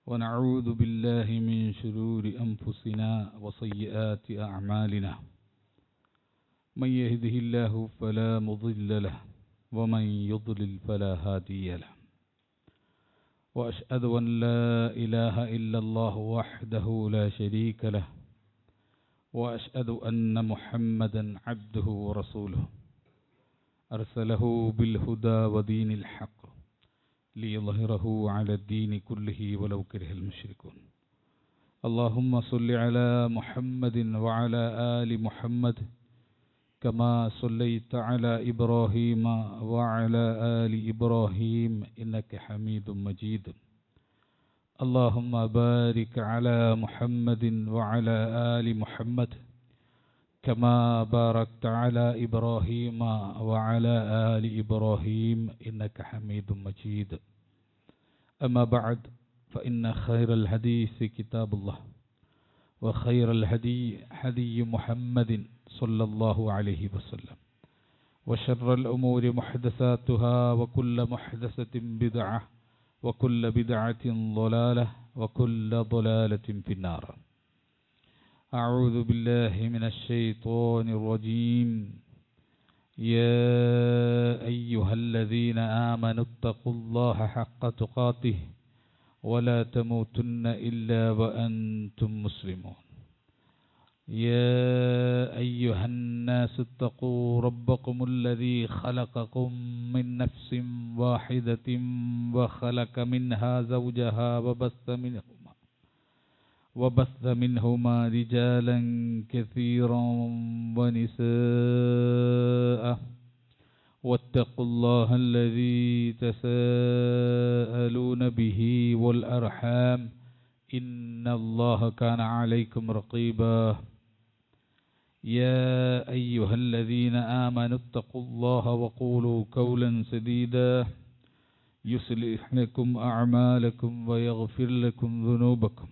ونعوذ بالله من شرور أنفسنا وسيئات أعمالنا من يهده الله فلا مضل له ومن يضلل فلا هادي له وأشهد أن لا إله إلا الله وحده لا شريك له وأشهد أن محمدا عبده ورسوله أرسله بالهدى ودين الحق ليظهره على الدين كله ولو كره المشركون اللهم صل على محمد وعلى آل محمد كما صليت على إبراهيم وعلى آل إبراهيم إنك حميد مجيد اللهم بارك على محمد وعلى آل محمد كما باركت على إبراهيم وعلى آل إبراهيم إنك حميد مجيد أما بعد فإن خير الحديث كتاب الله وخير الهدي هدي محمد صلى الله عليه وسلم وشر الأمور محدثاتها وكل محدثة بدعة وكل بدعة ضلالة وكل ضلالة في النار أعوذ بالله من الشيطان الرجيم يا أيها الذين آمنوا اتقوا الله حق تقاته ولا تموتن إلا وأنتم مسلمون يا أيها الناس اتقوا ربكم الذي خلقكم من نفس واحدة وخلق منها زوجها وبث منهما رجالا كثيرا ونساء واتقوا الله الذي تساءلون به والأرحام إن الله كان عليكم رقيبا يا أيها الذين آمنوا اتقوا الله وقولوا قولا سديدا يصلح لكم أعمالكم ويغفر لكم ذنوبكم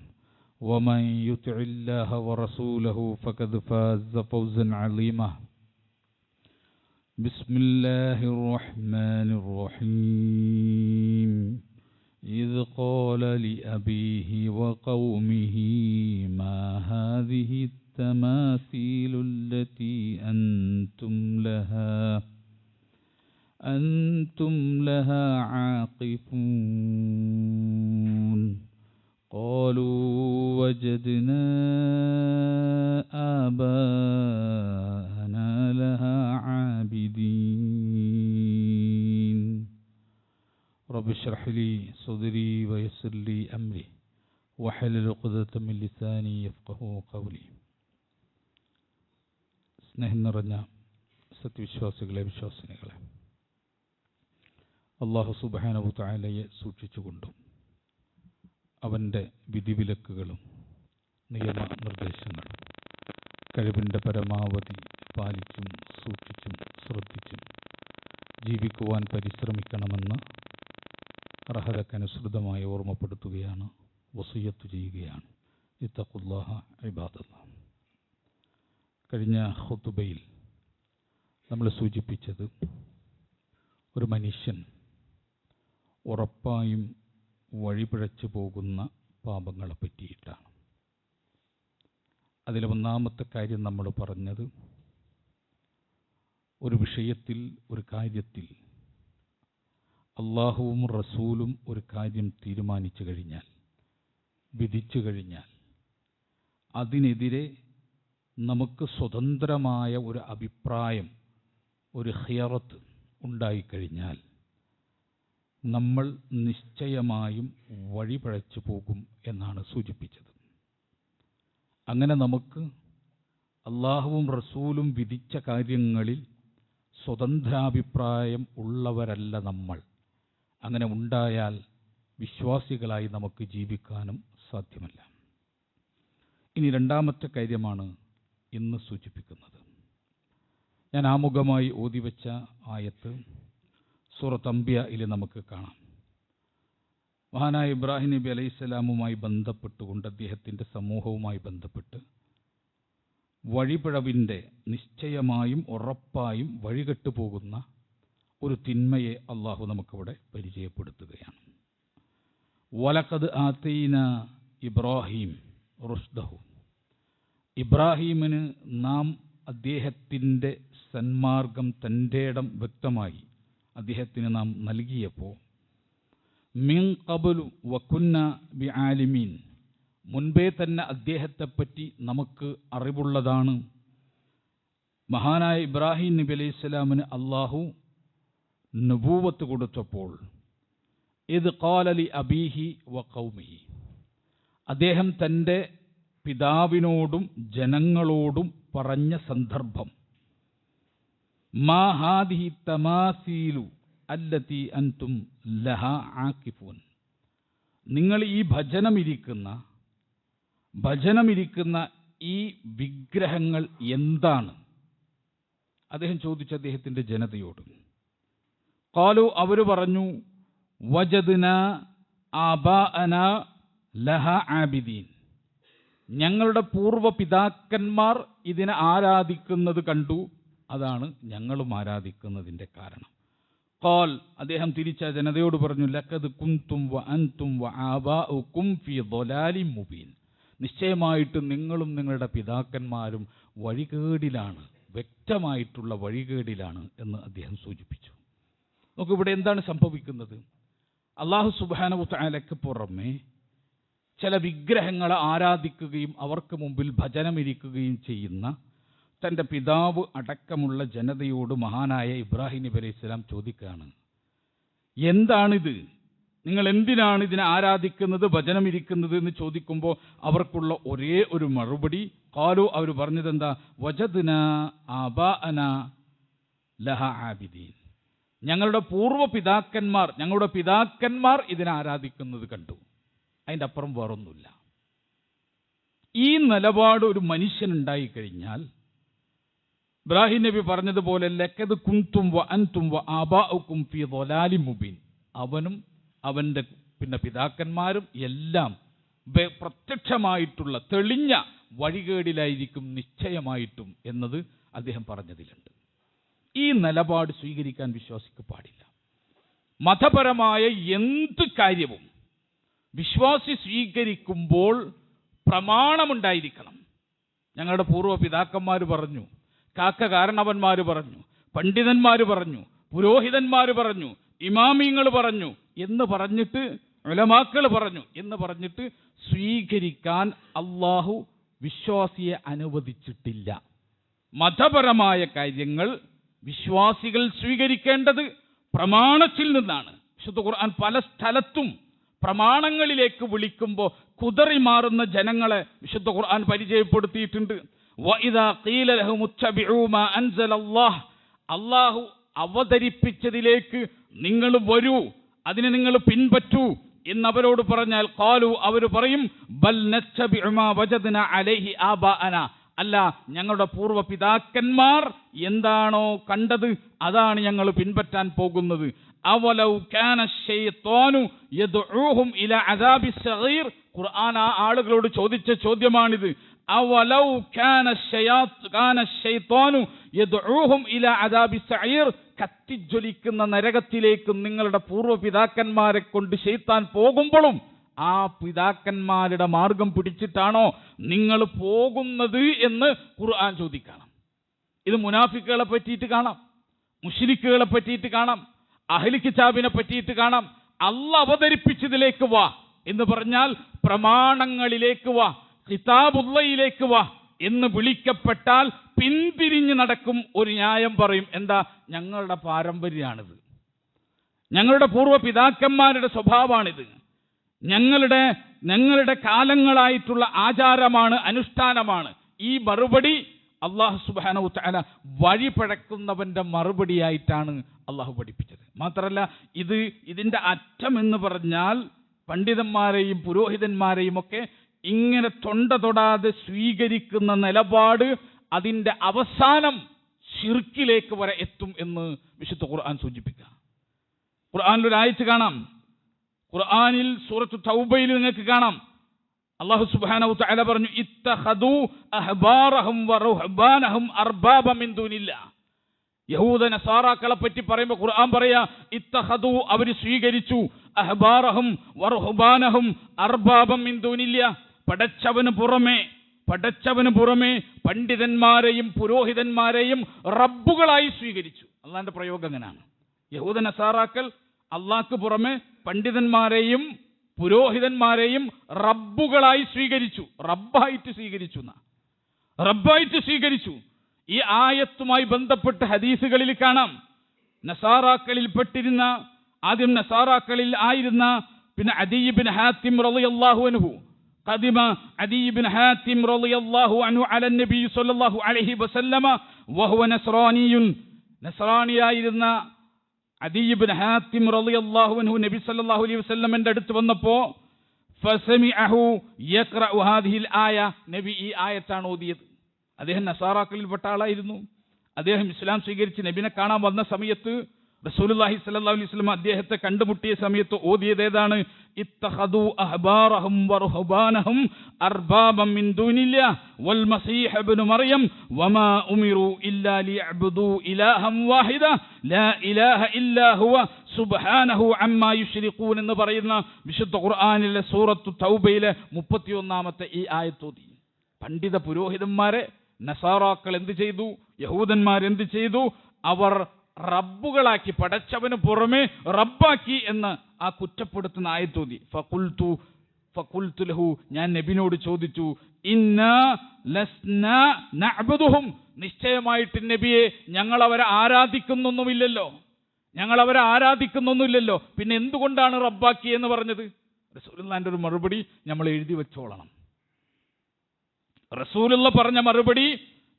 ومن يطع الله ورسوله فقد فاز فوزا عظيما بسم الله الرحمن الرحيم إذ قال لأبيه وقومه ما هذه التماثيل التي أنتم لها عاقفون قالوا وجدنا آباءنا لها عابدين رب اشرح لي صدري ويسر لي أمري واحلل عقدة من لساني يفقهوا قولي സ്നേഹം നിറഞ്ഞ സത്യവിശ്വാസികളെ വിശ്വാസിനികളെ അല്ലാഹു സുബ്ഹാനഹു വ തആലയെ സൂക്ഷിച്ചുകൊണ്ടും അവൻ്റെ വിധിവിലക്കുകളും നിയമനിർദ്ദേശങ്ങളും കഴിവിൻ്റെ പരമാവധി പാലിച്ചും സൂക്ഷിച്ചും ശ്രദ്ധിച്ചും ജീവിക്കുവാൻ പരിശ്രമിക്കണമെന്ന് അർഹതക്കനുസൃതമായി ഓർമ്മപ്പെടുത്തുകയാണ്, വസിയ്യത്ത് ചെയ്യുകയാണ്. ഇത്തഖുല്ലാഹ ഇബാദല്ലാഹ്. കഴിഞ്ഞ ഖുതുബയിൽ നമ്മൾ സൂചിപ്പിച്ചത് ഒരു മനുഷ്യൻ ഉറപ്പായും വഴിപിഴച്ചു പോകുന്ന പാപങ്ങളെ പറ്റിയിട്ടാണ്. അതിൽ ഒന്നാമത്തെ കാര്യം നമ്മൾ പറഞ്ഞത്, ഒരു വിഷയത്തിൽ, ഒരു കാര്യത്തിൽ അള്ളാഹുവും റസൂലും ഒരു കാര്യം തീരുമാനിച്ചു കഴിഞ്ഞാൽ, വിധിച്ചു കഴിഞ്ഞാൽ, അതിനെതിരെ നമുക്ക് സ്വതന്ത്രമായ ഒരു അഭിപ്രായം, ഒരു ഖിയറത്ത് ഉണ്ടായിക്കഴിഞ്ഞാൽ നമ്മൾ നിശ്ചയമായും വഴിപിഴച്ചു പോകും എന്നാണ് സൂചിപ്പിച്ചത്. അങ്ങനെ നമുക്ക് അള്ളാഹുവും റസൂലും വിധിച്ച കാര്യങ്ങളിൽ സ്വതന്ത്രാഭിപ്രായം ഉള്ളവരല്ല നമ്മൾ. അങ്ങനെ ഉണ്ടായാൽ വിശ്വാസികളായി നമുക്ക് ജീവിക്കാനും സാധ്യമല്ല. ഇനി രണ്ടാമത്തെ കാര്യമാണ് ഇന്ന് സൂചിപ്പിക്കുന്നത്. ഞാൻ ആമുഖമായി ഓതിവെച്ച ആയത്ത് സൂറത്ത് അംബിയയിൽ നമുക്ക് കാണാം. മഹാനായ ഇബ്രാഹിം നബി അലൈഹിസ്സലാമുമായി ബന്ധപ്പെട്ടുകൊണ്ട്, അദ്ദേഹത്തിൻ്റെ സമൂഹവുമായി ബന്ധപ്പെട്ട് വഴിപിഴവിൻ്റെ, നിശ്ചയമായും ഉറപ്പായും വഴികെട്ടു പോകുന്ന ഒരു തിന്മയെ അള്ളാഹു നമുക്കവിടെ പരിചയപ്പെടുത്തുകയാണ്. വലഖദ് ആതീന ഇബ്രാഹിം റുഷ്ദഹു, ഇബ്രാഹീമിന് നാം അദ്ദേഹത്തിൻ്റെ സന്മാർഗം തൻ്റെ ഇടം വ്യക്തമായി അദ്ദേഹത്തിന് നാം നൽകിയപ്പോൾ മിൻ ഖബ്ലു വകുന്ന ബിആലിമീൻ, മുൻപേ തന്നെ അദ്ദേഹത്തെപ്പറ്റി നമുക്ക് അറിവുള്ളതാണ്. മഹാനായ ഇബ്രാഹിം നബി അലൈഹി സ്വലാമിന് അള്ളാഹു നുബൂവത്ത് കൊടുത്തപ്പോൾ ഇദ് ഖാല ലി അബീഹി വ ഖൗമിഹി, അദ്ദേഹം തൻ്റെ പിതാവിനോടും ജനങ്ങളോടും പറഞ്ഞ സന്ദർഭം, മാ ഹാദിഹി തമാസീലു അല്ലതി അൻതും ലഹാ ആകിഫൂൻ, നിങ്ങൾ ഈ ഭജനമിരിക്കുന്ന ഈ വിഗ്രഹങ്ങൾ എന്താണ്? അദ്ദേഹം ചോദിച്ചു അദ്ദേഹത്തിൻ്റെ ജനതയോട്. ഖാലു, അവർ പറഞ്ഞു, വജദ്നാ ആബാഅനാ ലഹാ ആബിദീൻ, ഞങ്ങളുടെ പൂർവ്വ പിതാക്കന്മാർ ഇതിനെ ആരാധിക്കുന്നത് കണ്ടു, അതാണ് ഞങ്ങളും ആരാധിക്കുന്നതിൻ്റെ കാരണം. ഖാൽ, അദ്ദേഹം തിരിച്ച ജനതയോട് പറഞ്ഞു, ലഖദ് കുൻതും വ അൻതും വ ആബാഉകും ഫീ ളലാലിൻ മുബീൻ, നിശ്ചയമായിട്ട് നിങ്ങളും നിങ്ങളുടെ പിതാക്കന്മാരും വഴികേടിലാണ്, വ്യക്തമായിട്ടുള്ള വഴികേടിലാണ് എന്ന് അദ്ദേഹം സൂചിപ്പിച്ചു. നമുക്കിവിടെ എന്താണ് സംഭവിക്കുന്നത്? അല്ലാഹു സുബ്ഹാനഹു വ തആലയ്ക്ക് പുറമെ ചില വിഗ്രഹങ്ങളെ ആരാധിക്കുകയും അവർക്ക് മുമ്പിൽ ഭജനമിരിക്കുകയും ചെയ്യുന്ന തൻ്റെ പിതാവ് അടക്കമുള്ള ജനതയോട് മഹാനായ ഇബ്രാഹിം നബി അലൈഹി സ്വലാം ചോദിക്കുകയാണ്, എന്താണിത്? നിങ്ങൾ എന്തിനാണ് ഇതിനെ ആരാധിക്കുന്നത്, ഭജനമിരിക്കുന്നത് എന്ന് ചോദിക്കുമ്പോൾ അവർക്കുള്ള ഒരേ ഒരു മറുപടി, ഖാലു, അവർ പറഞ്ഞതെന്താ, വജദ്നാ ആബാഅനാ ലഹാ ആബിദീൻ, ഞങ്ങളുടെ പൂർവ്വ പിതാക്കന്മാർ ഇതിനെ ആരാധിക്കുന്നത് കണ്ടു, അതിൻ്റെ അപ്പുറം വേറൊന്നുമില്ല. ഈ നിലപാട് ഒരു മനുഷ്യനുണ്ടായിക്കഴിഞ്ഞാൽ ഇബ്രാഹിം നബി പറഞ്ഞതുപോലെ ലഖദ് കുൻതും വ അൻതും വ ആബാഉകും ഫീ ളലാലിൻ മുബീൻ, അവനും അവൻ്റെ പിതാക്കന്മാരും എല്ലാം പ്രത്യക്ഷമായിട്ടുള്ള തെളിഞ്ഞ വഴികേടിലായിരിക്കും നിശ്ചയമായിട്ടും എന്നത് അദ്ദേഹം പറഞ്ഞതിലുണ്ട്. ഈ നിലപാട് സ്വീകരിക്കാൻ വിശ്വാസിക്ക് പാടില്ല. മതപരമായ എന്ത് കാര്യവും വിശ്വാസി സ്വീകരിക്കുമ്പോൾ പ്രമാണമുണ്ടായിരിക്കണം. ഞങ്ങളുടെ പൂർവ്വ പിതാക്കന്മാർ പറഞ്ഞു, കാക്ക കാരണവന്മാർ പറഞ്ഞു, പണ്ഡിതന്മാർ പറഞ്ഞു, പുരോഹിതന്മാർ പറഞ്ഞു, ഇമാമിങ്ങൾ പറഞ്ഞു എന്ന് പറഞ്ഞിട്ട്, ഉലമാക്കൾ പറഞ്ഞു എന്ന് പറഞ്ഞിട്ട് സ്വീകരിക്കാൻ അള്ളാഹു വിശ്വാസിയെ അനുവദിച്ചിട്ടില്ല. മതപരമായ കാര്യങ്ങൾ വിശ്വാസികൾ സ്വീകരിക്കേണ്ടത് പ്രമാണത്തിൽ നിന്നാണ്. വിശുദ്ധ ഖുർആൻ പല സ്ഥലത്തും പ്രമാണങ്ങളിലേക്ക് വിളിക്കുമ്പോൾ കുതറി മാറുന്ന ജനങ്ങളെ വിശുദ്ധ ഖുർആൻ പരിചയപ്പെടുത്തിയിട്ടുണ്ട്. വഇദാ ഖീല ലഹും ഇത്തബിഊ മാ അൻസലല്ലാഹ്, അല്ലാഹു അവതരിപ്പിച്ചതിലേക്ക് നിങ്ങൾ വരൂ, അതിനെ നിങ്ങൾ പിൻപറ്റൂ എന്നവരോട് പറഞ്ഞാൽ ഖാലു, അവർ പറയും, ബൽ നത്തബിഉ മാ വജദ്നാ അലൈഹി ആബാഅനാ, അല്ല, ഞങ്ങളുടെ പൂർവ്വ പിതാക്കന്മാർ എന്താണോ കണ്ടത് അതാണ് ഞങ്ങൾ പിൻപറ്റാൻ പോകുന്നത്. അവലൗ കാന ശൈത്വാനു യദ്ഊഹും ഇലാ അദാബിസ് സഗീർ, ഖുർആൻ ആ ആളുകളോട് ചോദിച്ച ചോദ്യമാണിത്. അവലൗ കാന ശൈത്വാനു യദ്ഊഹും ഇലാ അദാബിസ് സഈർ, കത്തിജ്വലിക്കുന്ന നരകത്തിലേക്ക് നിങ്ങളുടെ പൂർവ്വ പിതാക്കന്മാരെ കൊണ്ട് ശൈത്താൻ പോകുമ്പോഴും ആ പിതാക്കന്മാരുടെ മാർഗം പിടിച്ചിട്ടാണോ നിങ്ങൾ പോകുന്നത് എന്ന് ഖുർആൻ ചോദിക്കണം. ഇത് മുനാഫിക്കുകളെ പറ്റിയിട്ട് കാണാം, മുശ്രിക്കുകളെ പറ്റിയിട്ട് കാണാം, അഹ്ലി കിതാബിനെ പറ്റിയിട്ട് കാണാം. അല്ലാഹ് അവതരിപ്പിച്ചതിലേക്ക് വാ എന്ന് പറഞ്ഞാൽ പ്രമാണങ്ങളിലേക്ക് വാ, കിതാബുള്ളയിലേക്ക് വാ എന്ന് വിളിക്കപ്പെട്ടാൽ പിന്തിരിഞ്ഞ് നടക്കും. ഒരു ന്യായം പറയും, എന്താ, ഞങ്ങളുടെ പാരമ്പര്യമാണിത്, ഞങ്ങളുടെ പൂർവ്വ പിതാക്കന്മാരുടെ സ്വഭാവമാണിത്, ഞങ്ങളുടെ കാലങ്ങളായിട്ടുള്ള ആചാരമാണ്, അനുഷ്ഠാനമാണ്. ഈ മറുപടി അല്ലാഹു സുബ്ഹാനഹു വ തആല വഴിപഴക്കുന്നവന്റെ മറുപടിയായിട്ടാണ് അല്ലാഹു പഠിപ്പിച്ചത്. മാത്രമല്ല ഇതിൻ്റെ അറ്റം എന്ന് പറഞ്ഞാൽ പണ്ഡിതന്മാരെയും പുരോഹിതന്മാരെയും ഒക്കെ ഇങ്ങനെ തൊണ്ട തൊടാതെ സ്വീകരിക്കുന്ന നിലപാട് അതിൻ്റെ അവസാനം ശിർക്കിലേക്ക് വരെ എത്തും എന്ന് വിശുദ്ധ ഖുർആൻ സൂചിപ്പിക്കുക. ഖുർആനിൽ ഒരു ആയത്ത് കാണാം, ഖുർആനിൽ സൂറത്തു തൗബയിൽ നിങ്ങൾക്ക് കാണാം, അല്ലാഹു സുബ്ഹാനഹു വ തആല പറഞ്ഞു, ഇത്തഖദൂ അഹ്ബാറഹും വ റുഹ്ബാനഹും അർബാബ മിൻ ദൂനില്ലാഹ്. യഹൂദ നസാറാക്കളെ പറ്റി പറയുമ്പോൾ ഖുർആൻ പറയാ, ഇത്തഖദൂ, അവർ സ്വീകരിച്ചു, അഹ്ബാറഹും വറുഹ്ബാനഹും അർബാബം മിൻ ദൂനില്ലാഹ്. പടച്ചവന് പുറമെ പണ്ഡിതന്മാരെയും പുരോഹിതന്മാരെയും റബ്ബുകളായി സ്വീകരിച്ചു. അള്ളാന്റെ പ്രയോഗം അങ്ങനെയാണ്. യഹൂദ നസാറാക്കൾ അള്ളാഹ്ക്ക് പുറമെ പണ്ഡിതന്മാരെയും പുരോഹിതന്മാരെയും റബ്ബുകളായി സ്വീകരിച്ചു, റബ്ബായിട്ട് സ്വീകരിച്ചു. ഈ ആയത്തുമായി ബന്ധപ്പെട്ട് ഹദീസുകളിൽ കാണാം, ആദ്യം നസാറാക്കളിൽ ആയിരുന്ന പിന്നെ അദീ ഇബ്നു ഹാത്തിം റളിയല്ലാഹു അൻഹു ഖദിമ അദീ ഇബ്നു ഹാത്തിം റളിയല്ലാഹു അൻഹു അല നബി സ്വല്ലല്ലാഹു അലൈഹി വസല്ലമ വഹുവ നസ്രാനിയുൻ. നസ്രാനിയായിരുന്ന അദീ ഇബ്നു ഹാത്തിം റളിയല്ലാഹു അൻഹു നബി സല്ലല്ലാഹു അലൈഹി വസല്ലമയുടെ അടുത്ത് വന്നപ്പോൾ ഫസമിഅഹു യഖറഉ ഹാദിഹിൽ ആയ, നബി ഈ ആയത്താണ് ഓതിയത്. അദ്ദേഹം നസാറാക്കളിൽപ്പെട്ട ആളായിരുന്നു. അദ്ദേഹം ഇസ്ലാം സ്വീകരിച്ച് നബിനെ കാണാൻ വന്ന സമയത്ത് റസൂലുള്ളാഹി സ്വല്ലല്ലാഹു അലൈഹി വസല്ലം അദ്ദേഹത്തെ കണ്ടുമുട്ടിയ സമയത്ത് ഓതിയത് ഏതാണ്? ഇത്തഖദു അഹ്ബാറഹും വറുഹ്ബാനഹും അർബാബൻ മിൻ ദൂനില്ലാഹ് വൽ മസീഹ ഇബ്നു മറിയം വമാ ഉമിറു ഇല്ലാ ലിയഅ്ബുദു ഇലാഹൻ വാഹിദ ലാ ഇലാഹ ഇല്ലാ ഹുവ സുബ്ഹാനഹു അമ്മാ യുശ്രികൂൻ എന്ന് പറയുന്ന വിശുദ്ധ ഖുർആനിലെ സൂറത്തു തൗബയിലെ 31-ാമത്തെ ഈ ആയത്ത് ഓതി. പണ്ഡിത പുരോഹിതന്മാരെ നസാറാക്കൾ എന്ത് ചെയ്തു? യഹൂദന്മാർ എന്ത് ചെയ്തു? അവർ റബ്ബുകളാക്കി, പടച്ചവന് പുറമെ റബ്ബാക്കി എന്ന് ആ കുറ്റപ്പെടുത്തുന്ന ആയത്തോതി. ഫഖുൽതു ലഹു, ഞാൻ നബിനോട് ചോദിച്ചു, ഇന്നാ ലസ്നാ നഅ്ബുദുഹും, നിശ്ചയമായിട്ട് നബിയെ ഞങ്ങൾ അവരെ ആരാധിക്കുന്നൊന്നുമില്ലല്ലോ, പിന്നെ എന്തുകൊണ്ടാണ് റബ്ബാക്കി എന്ന് പറഞ്ഞത്? റസൂലുള്ളാഹിന്റെ ഒരു മറുപടി നമ്മൾ എഴുതി വെച്ചോളണം. റസൂലുള്ള പറഞ്ഞ മറുപടി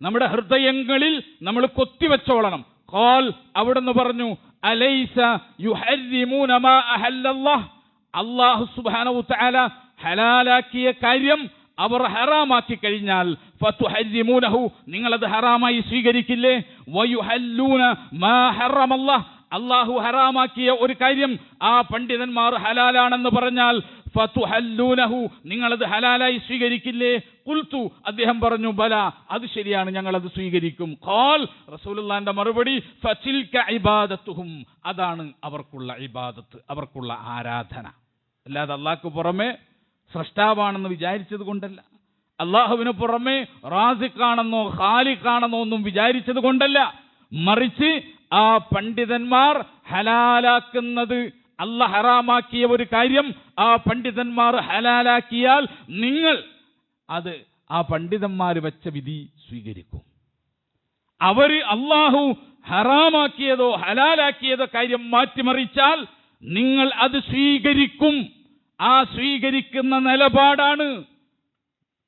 നമ്മുടെ ഹൃദയങ്ങളിൽ നമ്മൾ കൊത്തിവെച്ചോളണം. ഖാൽ, അവിടുന്ന് പറഞ്ഞു, അലൈസ യുഹർരിമൂന മാ അഹല്ലല്ലാഹ്, അല്ലാഹു സുബ്ഹാനഹു തആല ഹലാലാക്കിയ കാര്യം അവർ ഹറാമാക്കി കഴിഞ്ഞാൽ ഫതുഹർരിമൂനഹു, നിങ്ങളത് ഹറാമായി സ്വീകരിക്കില്ലേ? വയുഹല്ലൂന മാ ഹറമല്ലാഹ്, അല്ലാഹു ഹറാമാക്കിയ ഒരു കാര്യം ആ പണ്ഡിതന്മാർ ഹലാലാണെന്ന് പറഞ്ഞാൽ ഫതുഹല്ലൂനഹു, നിങ്ങളത് ഹലാലായി സ്വീകരിക്കില്ലേ? ഖുൽതു, അദ്ദേഹം പറഞ്ഞു, ബല, അത് ശരിയാണ്, ഞങ്ങളത് സ്വീകരിക്കും. ഖാൽ, റസൂലുള്ളാഹിന്റെ മറുപടി, ഫതിൽക ഇബാദത്തുഹും, അതാണ് അവർക്കുള്ള ഇബാദത്ത്, അവർക്കുള്ള ആരാധന. അല്ലാതെ അല്ലാഹുവിന് പുറമെ സ്രഷ്ടാവാണെന്ന് വിചാരിച്ചത് കൊണ്ടല്ല, അല്ലാഹുവിന് പുറമെ റാസിഖാണെന്നോ ഖാലിഖാണെന്നോ ഒന്നും വിചാരിച്ചത് കൊണ്ടല്ല, മറിച്ച് ആ പണ്ഡിതന്മാർ ഹലാലാക്കുന്നത്, അല്ലാഹ് ഹറാമാക്കിയ ഒരു കാര്യം ആ പണ്ഡിതന്മാർ ഹലാലാക്കിയാൽ നിങ്ങൾ അത് ആ പണ്ഡിതന്മാർ വെച്ച വിധി സ്വീകരിക്കും. അവർ അല്ലാഹു ഹറാമാക്കിയതോ ഹലാലാക്കിയതോ കാര്യം മാറ്റിമറിച്ചാൽ നിങ്ങൾ അത് സ്വീകരിക്കും. ആ സ്വീകരിക്കുന്ന നിലപാടാണ്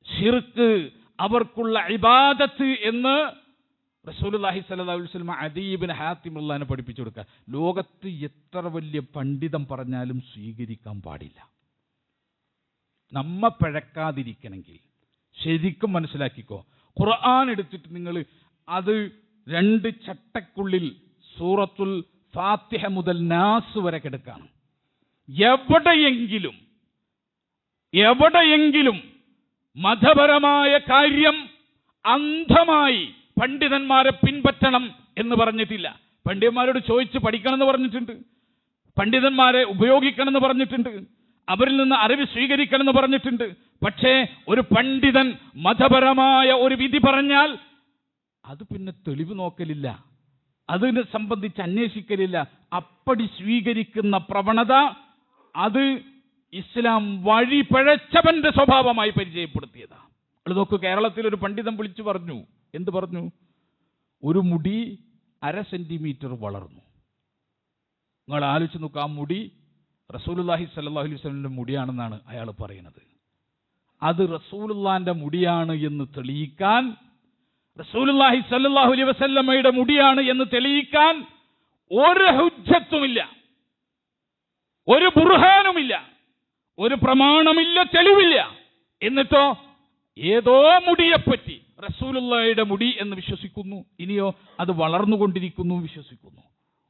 ശിർക്ക്, അവർക്കുള്ള ഇബാദത്ത് എന്ന് റസൂലുള്ളാഹി സ്വല്ലല്ലാഹു അലൈഹി വസല്ലം അദീ ഇബ്നു ഹാത്തിം റളിയല്ലാഹു പഠിപ്പിച്ചു കൊടുക്കുക. ലോകത്ത് എത്ര വലിയ പണ്ഡിതം പറഞ്ഞാലും സ്വീകരിക്കാൻ പാടില്ല. നമ്മ പിഴക്കാതിരിക്കണമെങ്കിൽ ശരിക്കും മനസ്സിലാക്കിക്കോ, ഖുർആൻ എടുത്തിട്ട് നിങ്ങൾ അത് 2 ചട്ടക്കുള്ളിൽ സൂറത്തുൽ ഫാത്തിഹ മുതൽ നാസ് വരെ കിടക്കാണ്. എവിടെയെങ്കിലും മതപരമായ കാര്യം അന്ധമായി പണ്ഡിതന്മാരെ പിൻപറ്റണം എന്ന് പറഞ്ഞിട്ടില്ല. പണ്ഡിതന്മാരോട് ചോദിച്ച് പഠിക്കണം എന്ന് പറഞ്ഞിട്ടുണ്ട്, പണ്ഡിതന്മാരെ ഉപയോഗിക്കണം എന്ന് പറഞ്ഞിട്ടുണ്ട്, അവരിൽ നിന്ന് അറിവ് സ്വീകരിക്കണം എന്ന് പറഞ്ഞിട്ടുണ്ട്. പക്ഷേ ഒരു പണ്ഡിതൻ മതപരമായ ഒരു വിധി പറഞ്ഞാൽ അത് പിന്നെ തെളിവ് നോക്കലില്ല, അതിനെ സംബന്ധിച്ച് അന്വേഷിക്കലില്ല, അപ്പടി സ്വീകരിക്കുന്ന പ്രവണത അത് ഇസ്ലാം വഴി പിഴച്ചവന്റെ സ്വഭാവമായി പരിചയപ്പെടുത്തിയതാണ്. അത് നോക്കൂ, കേരളത്തിൽ ഒരു പണ്ഡിതൻ വിളിച്ചു പറഞ്ഞു, എന്ത് പറഞ്ഞു? ഒരു മുടി 1/2 സെന്റിമീറ്റർ വളർന്നു. നിങ്ങൾ ആലോചിച്ച് നോക്കുക, ആ മുടി റസൂലുള്ളാഹി സ്വല്ലല്ലാഹു അലൈഹി വസല്ലമിന്റെ മുടിയാണെന്നാണ് അയാൾ പറയുന്നത്. അത് റസൂലുള്ളാഹിന്റെ മുടിയാണ് എന്ന് തെളിയിക്കാൻ, റസൂലുള്ളാഹി സ്വല്ലല്ലാഹു അലൈഹി വസല്ലമയുടെ മുടിയാണ് എന്ന് തെളിയിക്കാൻ ഒരു ഹുജ്ജത്തുമില്ല, ഒരു ബുർഹാനുമില്ല, ഒരു പ്രമാണമില്ല, തെളിവില്ല. എന്നിട്ടോ ഏതോ മുടിയെപ്പറ്റി റസൂലുള്ളാഹിയുടെ മുടി എന്ന് വിശ്വസിക്കുന്നു, ഇനിയോ അത് വളർന്നുകൊണ്ടിരിക്കുന്നു വിശ്വസിക്കുന്നു.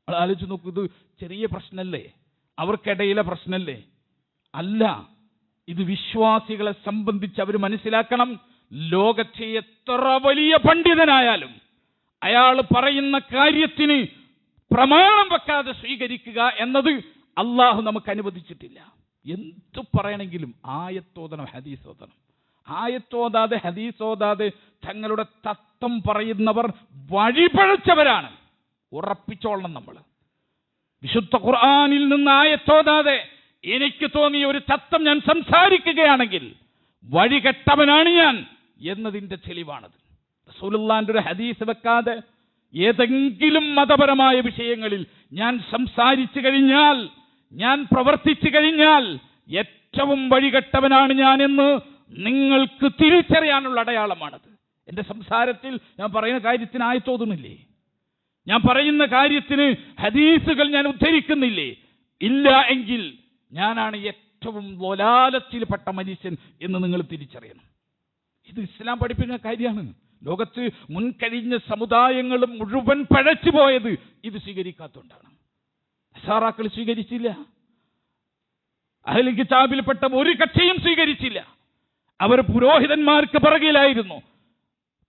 ആലോചിച്ച് നോക്കൂ, ഇത് ചെറിയ പ്രശ്നമല്ലേ? അവർക്കിടയിലെ പ്രശ്നമല്ലേ? അല്ല, ഇത് വിശ്വാസികളെ സംബന്ധിച്ച് അവർ മനസ്സിലാക്കണം. ലോകത്തെ എത്ര വലിയ പണ്ഡിതനായാലും അയാൾ പറയുന്ന കാര്യത്തിന് പ്രമാണം വെക്കാതെ സ്വീകരിക്കുക എന്നത് അള്ളാഹു നമുക്ക് അനുവദിച്ചിട്ടില്ല. എന്തു പറയണമെങ്കിലും ആയത്തോതണം, ഹദീസ് ഓതണം. ആയത്തോതാതെ ഹദീസ് ഓതാതെ തങ്ങളുടെ തത്വം പറയുന്നവർ വഴിപഴച്ചവരാണ്, ഉറപ്പിച്ചോളണം. നമ്മൾ വിശുദ്ധ ഖുർആനിൽ നിന്ന് ആയത്തോതാതെ എനിക്ക് തോന്നിയ ഒരു തത്വം ഞാൻ സംസാരിക്കുകയാണെങ്കിൽ വഴികെട്ടവനാണ് ഞാൻ എന്നതിൻ്റെ തെളിവാണത്. റസൂലുള്ളാഹിന്റെ ഒരു ഹദീസ് വെക്കാതെ ഏതെങ്കിലും മതപരമായ വിഷയങ്ങളിൽ ഞാൻ സംസാരിച്ചു കഴിഞ്ഞാൽ, ഞാൻ പ്രവർത്തിച്ചു കഴിഞ്ഞാൽ ഏറ്റവും വഴികെട്ടവനാണ് ഞാനെന്ന് നിങ്ങൾക്ക് തിരിച്ചറിയാനുള്ള അടയാളമാണത്. എൻ്റെ സംസാരത്തിൽ ഞാൻ പറയുന്ന കാര്യത്തിന് ആയത്തോതുന്നില്ലേ? ഞാൻ പറയുന്ന കാര്യത്തിന് ഹദീസുകൾ ഞാൻ ഉദ്ധരിക്കുന്നില്ലേ? ഇല്ല എങ്കിൽ ഞാനാണ് ഏറ്റവും ളലാലത്തിൽപ്പെട്ട മനുഷ്യൻ എന്ന് നിങ്ങൾ തിരിച്ചറിയണം. ഇത് ഇസ്ലാം പഠിപ്പിക്കുന്ന കാര്യമാണ്. ലോകത്ത് മുൻകഴിഞ്ഞ സമുദായങ്ങൾ മുഴുവൻ പഴച്ചു പോയത് ഇത് സ്വീകരിക്കാത്തതുകൊണ്ടാണ്. നസാറാക്കൾ സ്വീകരിച്ചില്ല, അഹ്ലുൽ കിതാബിൽപ്പെട്ട ഒരു കക്ഷിയും സ്വീകരിച്ചില്ല. അവർ പുരോഹിതന്മാർക്ക് പിറകിലായിരുന്നു,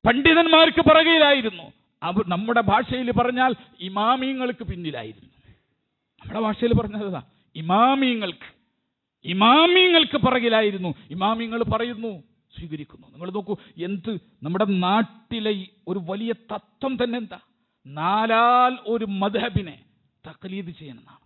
പണ്ഡിതന്മാർക്ക് പിറകിലായിരുന്നു. അവർ നമ്മുടെ ഭാഷയിൽ പറഞ്ഞാൽ ഇമാമിങ്ങൾക്ക് പിന്നിലായിരുന്നു. നമ്മുടെ ഭാഷയിൽ പറഞ്ഞതാ, ഇമാമിങ്ങൾക്ക് പിറകിലായിരുന്നു. ഇമാമിങ്ങൾ പറയുന്നു, സ്വീകരിക്കുന്നു. നിങ്ങൾ നോക്കൂ, എന്ത് നമ്മുടെ നാട്ടിലെ ഒരു വലിയ തത്വം തന്നെ എന്താ? 4 ഒരു മദ്ഹബിനെ തഖ്ലീദ് ചെയ്യണമെന്നാണ്.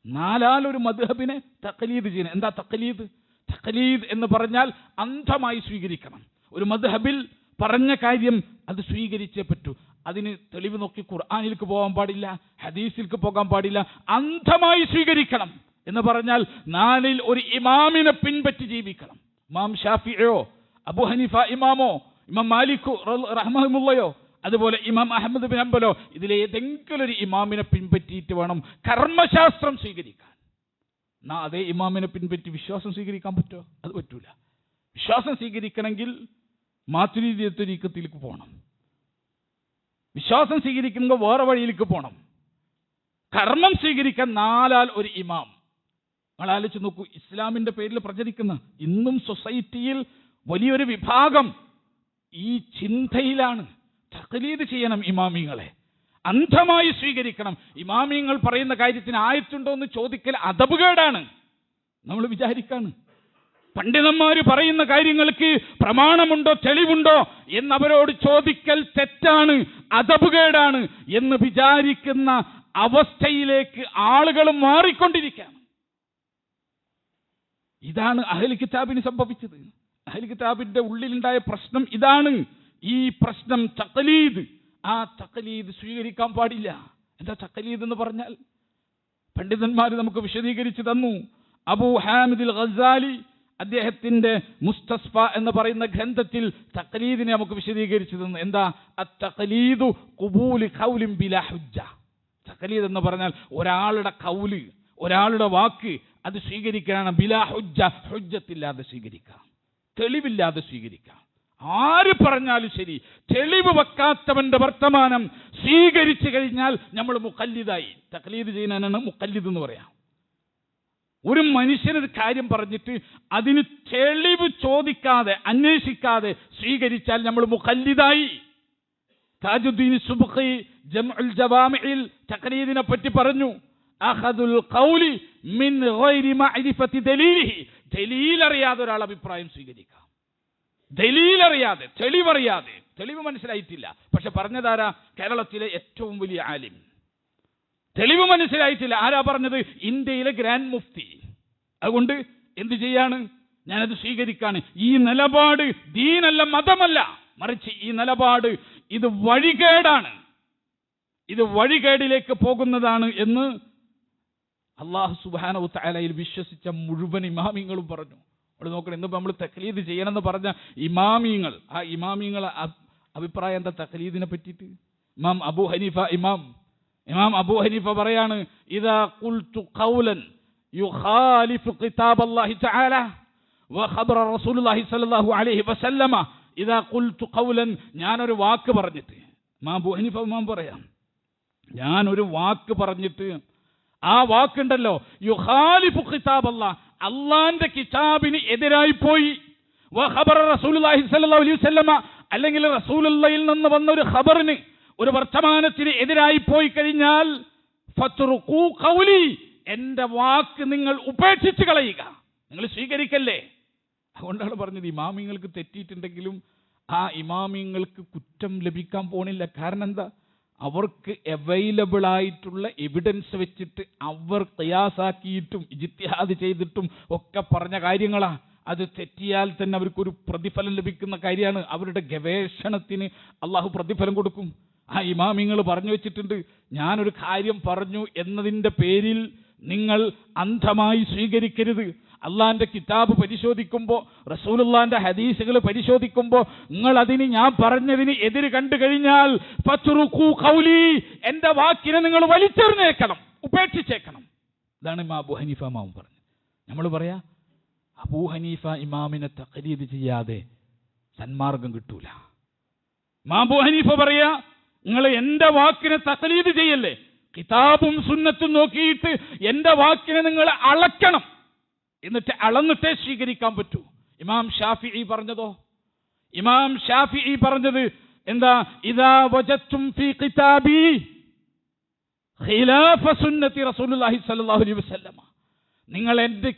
4 ഒരു മദ്ഹബിനെ തഖ്ലീദ് ചെയ്യണം. എന്താ തഖ്ലീദ്? തഖ്ലീദ് എന്ന് പറഞ്ഞാൽ അന്ധമായി സ്വീകരിക്കണം. ഒരു മദ്ഹബിൽ പറഞ്ഞ കാര്യം അത് സ്വീകരിച്ചേ പറ്റൂ. അതിന് തെളിവ് നോക്കി ഖുർആനിലേക്ക് പോകാൻ പാടില്ല, ഹദീസിലേക്ക് പോകാൻ പാടില്ല. അന്ധമായി സ്വീകരിക്കണം എന്ന് പറഞ്ഞാൽ 4 ഒരു ഇമാമിനെ പിൻപറ്റി ജീവിക്കണം. ഇമാം ഷാഫിഈയോ അബൂ ഹനീഫ ഇമാമോ ഇമാം മാലിക് റഹ്മഹുല്ലാഹോ അതുപോലെ ഇമാം അഹ്മദ് ബിൻ ഹംബലോ ഇതിലെ ഏതെങ്കിലും ഒരു ഇമാമിനെ പിൻപറ്റിയിട്ട് വേണം കർമ്മശാസ്ത്രം സ്വീകരിക്കാൻ. അതേ ഇമാമിനെ പിൻപറ്റി വിശ്വാസം സ്വീകരിക്കാൻ പറ്റുമോ? അത് പറ്റൂല. വിശ്വാസം സ്വീകരിക്കണമെങ്കിൽ മാതുരീദി തരീഖത്തിലേക്ക് പോകണം. വിശ്വാസം സ്വീകരിക്കുമ്പോൾ വേറെ വഴിയിലേക്ക് പോകണം. കർമ്മം സ്വീകരിക്കാൻ 4 ഒരു ഇമാം. നിങ്ങൾ ആലോചിച്ച് നോക്കൂ, ഇസ്ലാമിന്റെ പേരിൽ പ്രചരിക്കുന്ന ഇന്നും സൊസൈറ്റിയിൽ വലിയൊരു വിഭാഗം ഈ ചിന്തയിലാണ്. തഖ്ലീദ് ചെയ്യണം, ഇമാമിങ്ങളെ അന്ധമായി സ്വീകരിക്കണം. ഇമാമിങ്ങൾ പറയുന്ന കാര്യത്തിന് ആയത്തുണ്ടോ എന്ന് ചോദിക്കൽ അദബുകേടാണ്. നമ്മൾ വിചാരിക്കാണ് പണ്ഡിതന്മാർ പറയുന്ന കാര്യങ്ങൾക്ക് പ്രമാണമുണ്ടോ, തെളിവുണ്ടോ എന്നവരോട് ചോദിക്കൽ തെറ്റാണ്, അദബുകേടാണ് എന്ന് വിചാരിക്കുന്ന അവസ്ഥയിലേക്ക് ആളുകൾ മാറിക്കൊണ്ടിരിക്കുകയാണ്. ഇതാണ് അഹ്ലുൽ കിതാബിന് സംഭവിച്ചത്. അഹ്ലുൽ കിതാബിന്റെ ഉള്ളിലുണ്ടായ പ്രശ്നം ഇതാണ്. ഈ പ്രശ്നം തഖ്ലീദ്. ആ തഖ്ലീദ് സ്വീകരിക്കാൻ പാടില്ല. എന്താ തഖ്ലീദ് എന്ന് പറഞ്ഞാൽ? പണ്ഡിതന്മാർ നമുക്ക് വിശദീകരിച്ചു തന്നു. അബൂ ഹാമിദുൽ ഗസാലി അദ്ദേഹത്തിന്റെ മുസ്തസ്ഫ എന്ന് പറയുന്ന ഗ്രന്ഥത്തിൽ തഖ്ലീദിനെ നമുക്ക് വിശദീകരിച്ചു തന്നു. എന്താ? അത്തഖ്ലീദു ഖുബൂലി ഖൗലിൻ ബിലാ ഹുജ്ജ. തഖ്ലീദ് എന്ന് പറഞ്ഞാൽ ഒരാളുടെ ഖൗല്, ഒരാളുടെ വാക്ക് അത് സ്വീകരിക്കാനാണ്. ബിലാ ഹുജ്ജ, ഹുജ്ജത്തില്ലാതെ സ്വീകരിക്കാം, തെളിവില്ലാതെ സ്വീകരിക്കാം. ആര് പറഞ്ഞാലും ശരി, തെളിവ് വെക്കാത്തവന്റെ വർത്തമാനം സ്വീകരിച്ചു കഴിഞ്ഞാൽ നമ്മൾ മുഖല്ലിദായി. തഖ്ലീദ് ചെയ്യുന്നതിനാണ് മുഖല്ലിദ് എന്ന് പറയാം. ഒരു മനുഷ്യനൊരു കാര്യം പറഞ്ഞിട്ട് അതിന് തെളിവ് ചോദിക്കാതെ അന്വേഷിക്കാതെ സ്വീകരിച്ചാൽ നമ്മൾ മുഖല്ലിദായി. താജുദ്ദീൻ സുബ്ഖി ജംഉൽ ജവാമിഇൽ തഖ്ലീദിനെ പറ്റി പറഞ്ഞു, അഖദുൽ ഖൗലി മിൻ ഗൈരി മഅരിഫത്തി ദലീലിഹി. ദലീൽ അറിയാതെ ഒരാൾ അഭിപ്രായം സ്വീകരിക്കാം. ദലീൽ അറിയാതെ, തെളിവറിയാതെ, തെളിവ് മനസ്സിലായിട്ടില്ല. പക്ഷെ പറഞ്ഞതാരാ? കേരളത്തിലെ ഏറ്റവും വലിയ ആലിം. തെളിവ് മനസ്സിലായിട്ടില്ല. ആരാ പറഞ്ഞത്? ഇന്ത്യയിലെ ഗ്രാൻഡ് മുഫ്തി. അതുകൊണ്ട് എന്ത് ചെയ്യാണ്? ഞാനത് സ്വീകരിക്കാണ്. ഈ നിലപാട് ദീനല്ല, മതമല്ല, മറിച്ച് ഈ നിലപാട് ഇത് വഴികേടാണ്, ഇത് വഴികേടിലേക്ക് പോകുന്നതാണ് എന്ന് അല്ലാഹു സുബ്ഹാനഹു തആലയിൽ വിശ്വസിച്ച മുഴുവൻ ഇമാമിങ്ങളും പറഞ്ഞു. അവിടെ നോക്കണം, ഇന്നിപ്പോൾ നമ്മൾ തഖ്ലീദ് ചെയ്യണമെന്ന് പറഞ്ഞ ഇമാമിങ്ങൾ, ആ ഇമാമിങ്ങളെ അഭിപ്രായം എന്താ തഖ്ലീദിനെ പറ്റിയിട്ട്? ഇമാം അബൂ ഹനീഫ ഇമാം അബൂ ഹനീഫ പറയാണ്, ഇദാ ഖുൽതു ഖൗലൻ യുഖാലിഫു കിതാബല്ലാഹി തആല വഖബറ റസൂലുള്ളാഹി സ്വല്ലല്ലാഹു അലൈഹി വസല്ലമ. ഇദാ ഖുൽതു ഖൗലൻ, ഞാനൊരു വാക്ക് പറഞ്ഞിട്ട്, ഇമാം അബൂ ഹനീഫ പറയാം, ഞാനൊരു വാക്ക് പറഞ്ഞിട്ട് ആ വാക്കുണ്ടല്ലോ യുഖാലിഫു കിതാബല്ലാഹ്, അള്ളാന്റെ കിതാബിന് എതിരായി പോയി, വഖബറ റസൂലുള്ളാഹി സ്വല്ലല്ലാഹു അലൈഹി വസല്ലമ, അല്ലെങ്കിൽ റസൂലുള്ളാഹിയിൽ നിന്ന് വന്ന ഒരു ഖബറിന്, ഒരു വർത്തമാനത്തിന് എതിരായി പോയി കഴിഞ്ഞാൽ ഫത്റുഖൂ ഖൗലി, എൻ്റെ വാക്ക് നിങ്ങൾ ഉപേക്ഷിച്ച് കളയുക, നിങ്ങൾ സ്വീകരിക്കല്ലേ. അതുകൊണ്ടാണ് പറഞ്ഞത് ഇമാമിങ്ങൾക്ക് തെറ്റിയിട്ടുണ്ടെങ്കിലും ആ ഇമാമിങ്ങൾക്ക് കുറ്റം ലഭിക്കാൻ പോണില്ല. കാരണം എന്താ? അവർക്ക് അവൈലബിൾ ആയിട്ടുള്ള എവിഡൻസ് വെച്ചിട്ട് അവർ ഖിയാസാക്കിയിട്ടും ഇജ്തിഹാദ് ചെയ്തിട്ടും ഒക്കെ പറഞ്ഞ കാര്യങ്ങളാ. അത് തെറ്റിയാൽ തന്നെ അവർക്കൊരു പ്രതിഫലം ലഭിക്കുന്ന കാര്യമാണ്. അവരുടെ ഗവേഷണത്തിന് അള്ളാഹു പ്രതിഫലം കൊടുക്കും. ആ ഇമാമിങ്ങൾ പറഞ്ഞു വെച്ചിട്ടുണ്ട്, ഞാനൊരു കാര്യം പറഞ്ഞു എന്നതിൻ്റെ പേരിൽ നിങ്ങൾ അന്ധമായി സ്വീകരിക്കരുത്. അള്ളാഹിൻ്റെ കിതാബ് പരിശോധിക്കുമ്പോൾ, റസൂലുള്ളാഹിൻ്റെ ഹദീസുകൾ പരിശോധിക്കുമ്പോൾ നിങ്ങൾ അതിന് ഞാൻ പറഞ്ഞതിന് എതിര് കണ്ടു കഴിഞ്ഞാൽ ഫത്റുഖൂ ഖൗലി, എൻ്റെ വാക്കിനെ നിങ്ങൾ വലിച്ചെറിഞ്ഞേക്കണം, ഉപേക്ഷിച്ചേക്കണം. ഇതാണ് ഇമാം അബൂ ഹനീഫ ഇമാം പറഞ്ഞത്. നമ്മൾ പറയാ അബൂ ഹനീഫ ഇമാമിനെ തഖ്ലീദ് ചെയ്യാതെ സന്മാർഗം കിട്ടൂല. ഇമാം അബൂ ഹനീഫ പറയാ, നിങ്ങൾ എൻ്റെ വാക്കിനെ തഖ്ലീദ് ചെയ്യല്ലേ, കിതാബും സുന്നത്തും നോക്കിയിട്ട് എൻ്റെ വാക്കിനെ നിങ്ങൾ അളക്കണം, എന്നിട്ട് അളന്നിട്ടേ സ്വീകരിക്കാൻ പറ്റൂ. ഇമാം ഷാഫിഈ പറഞ്ഞതോ? ഇമാം ഷാഫിഈ പറഞ്ഞത് എന്താ? ഇദാ വജത്തും ഫീ കിതാബി ഖിലാഫ സുന്നത്തി റസൂലുള്ളാഹി സ്വല്ലല്ലാഹു അലൈഹി വസല്ലം, നിങ്ങൾ എൻ്റെ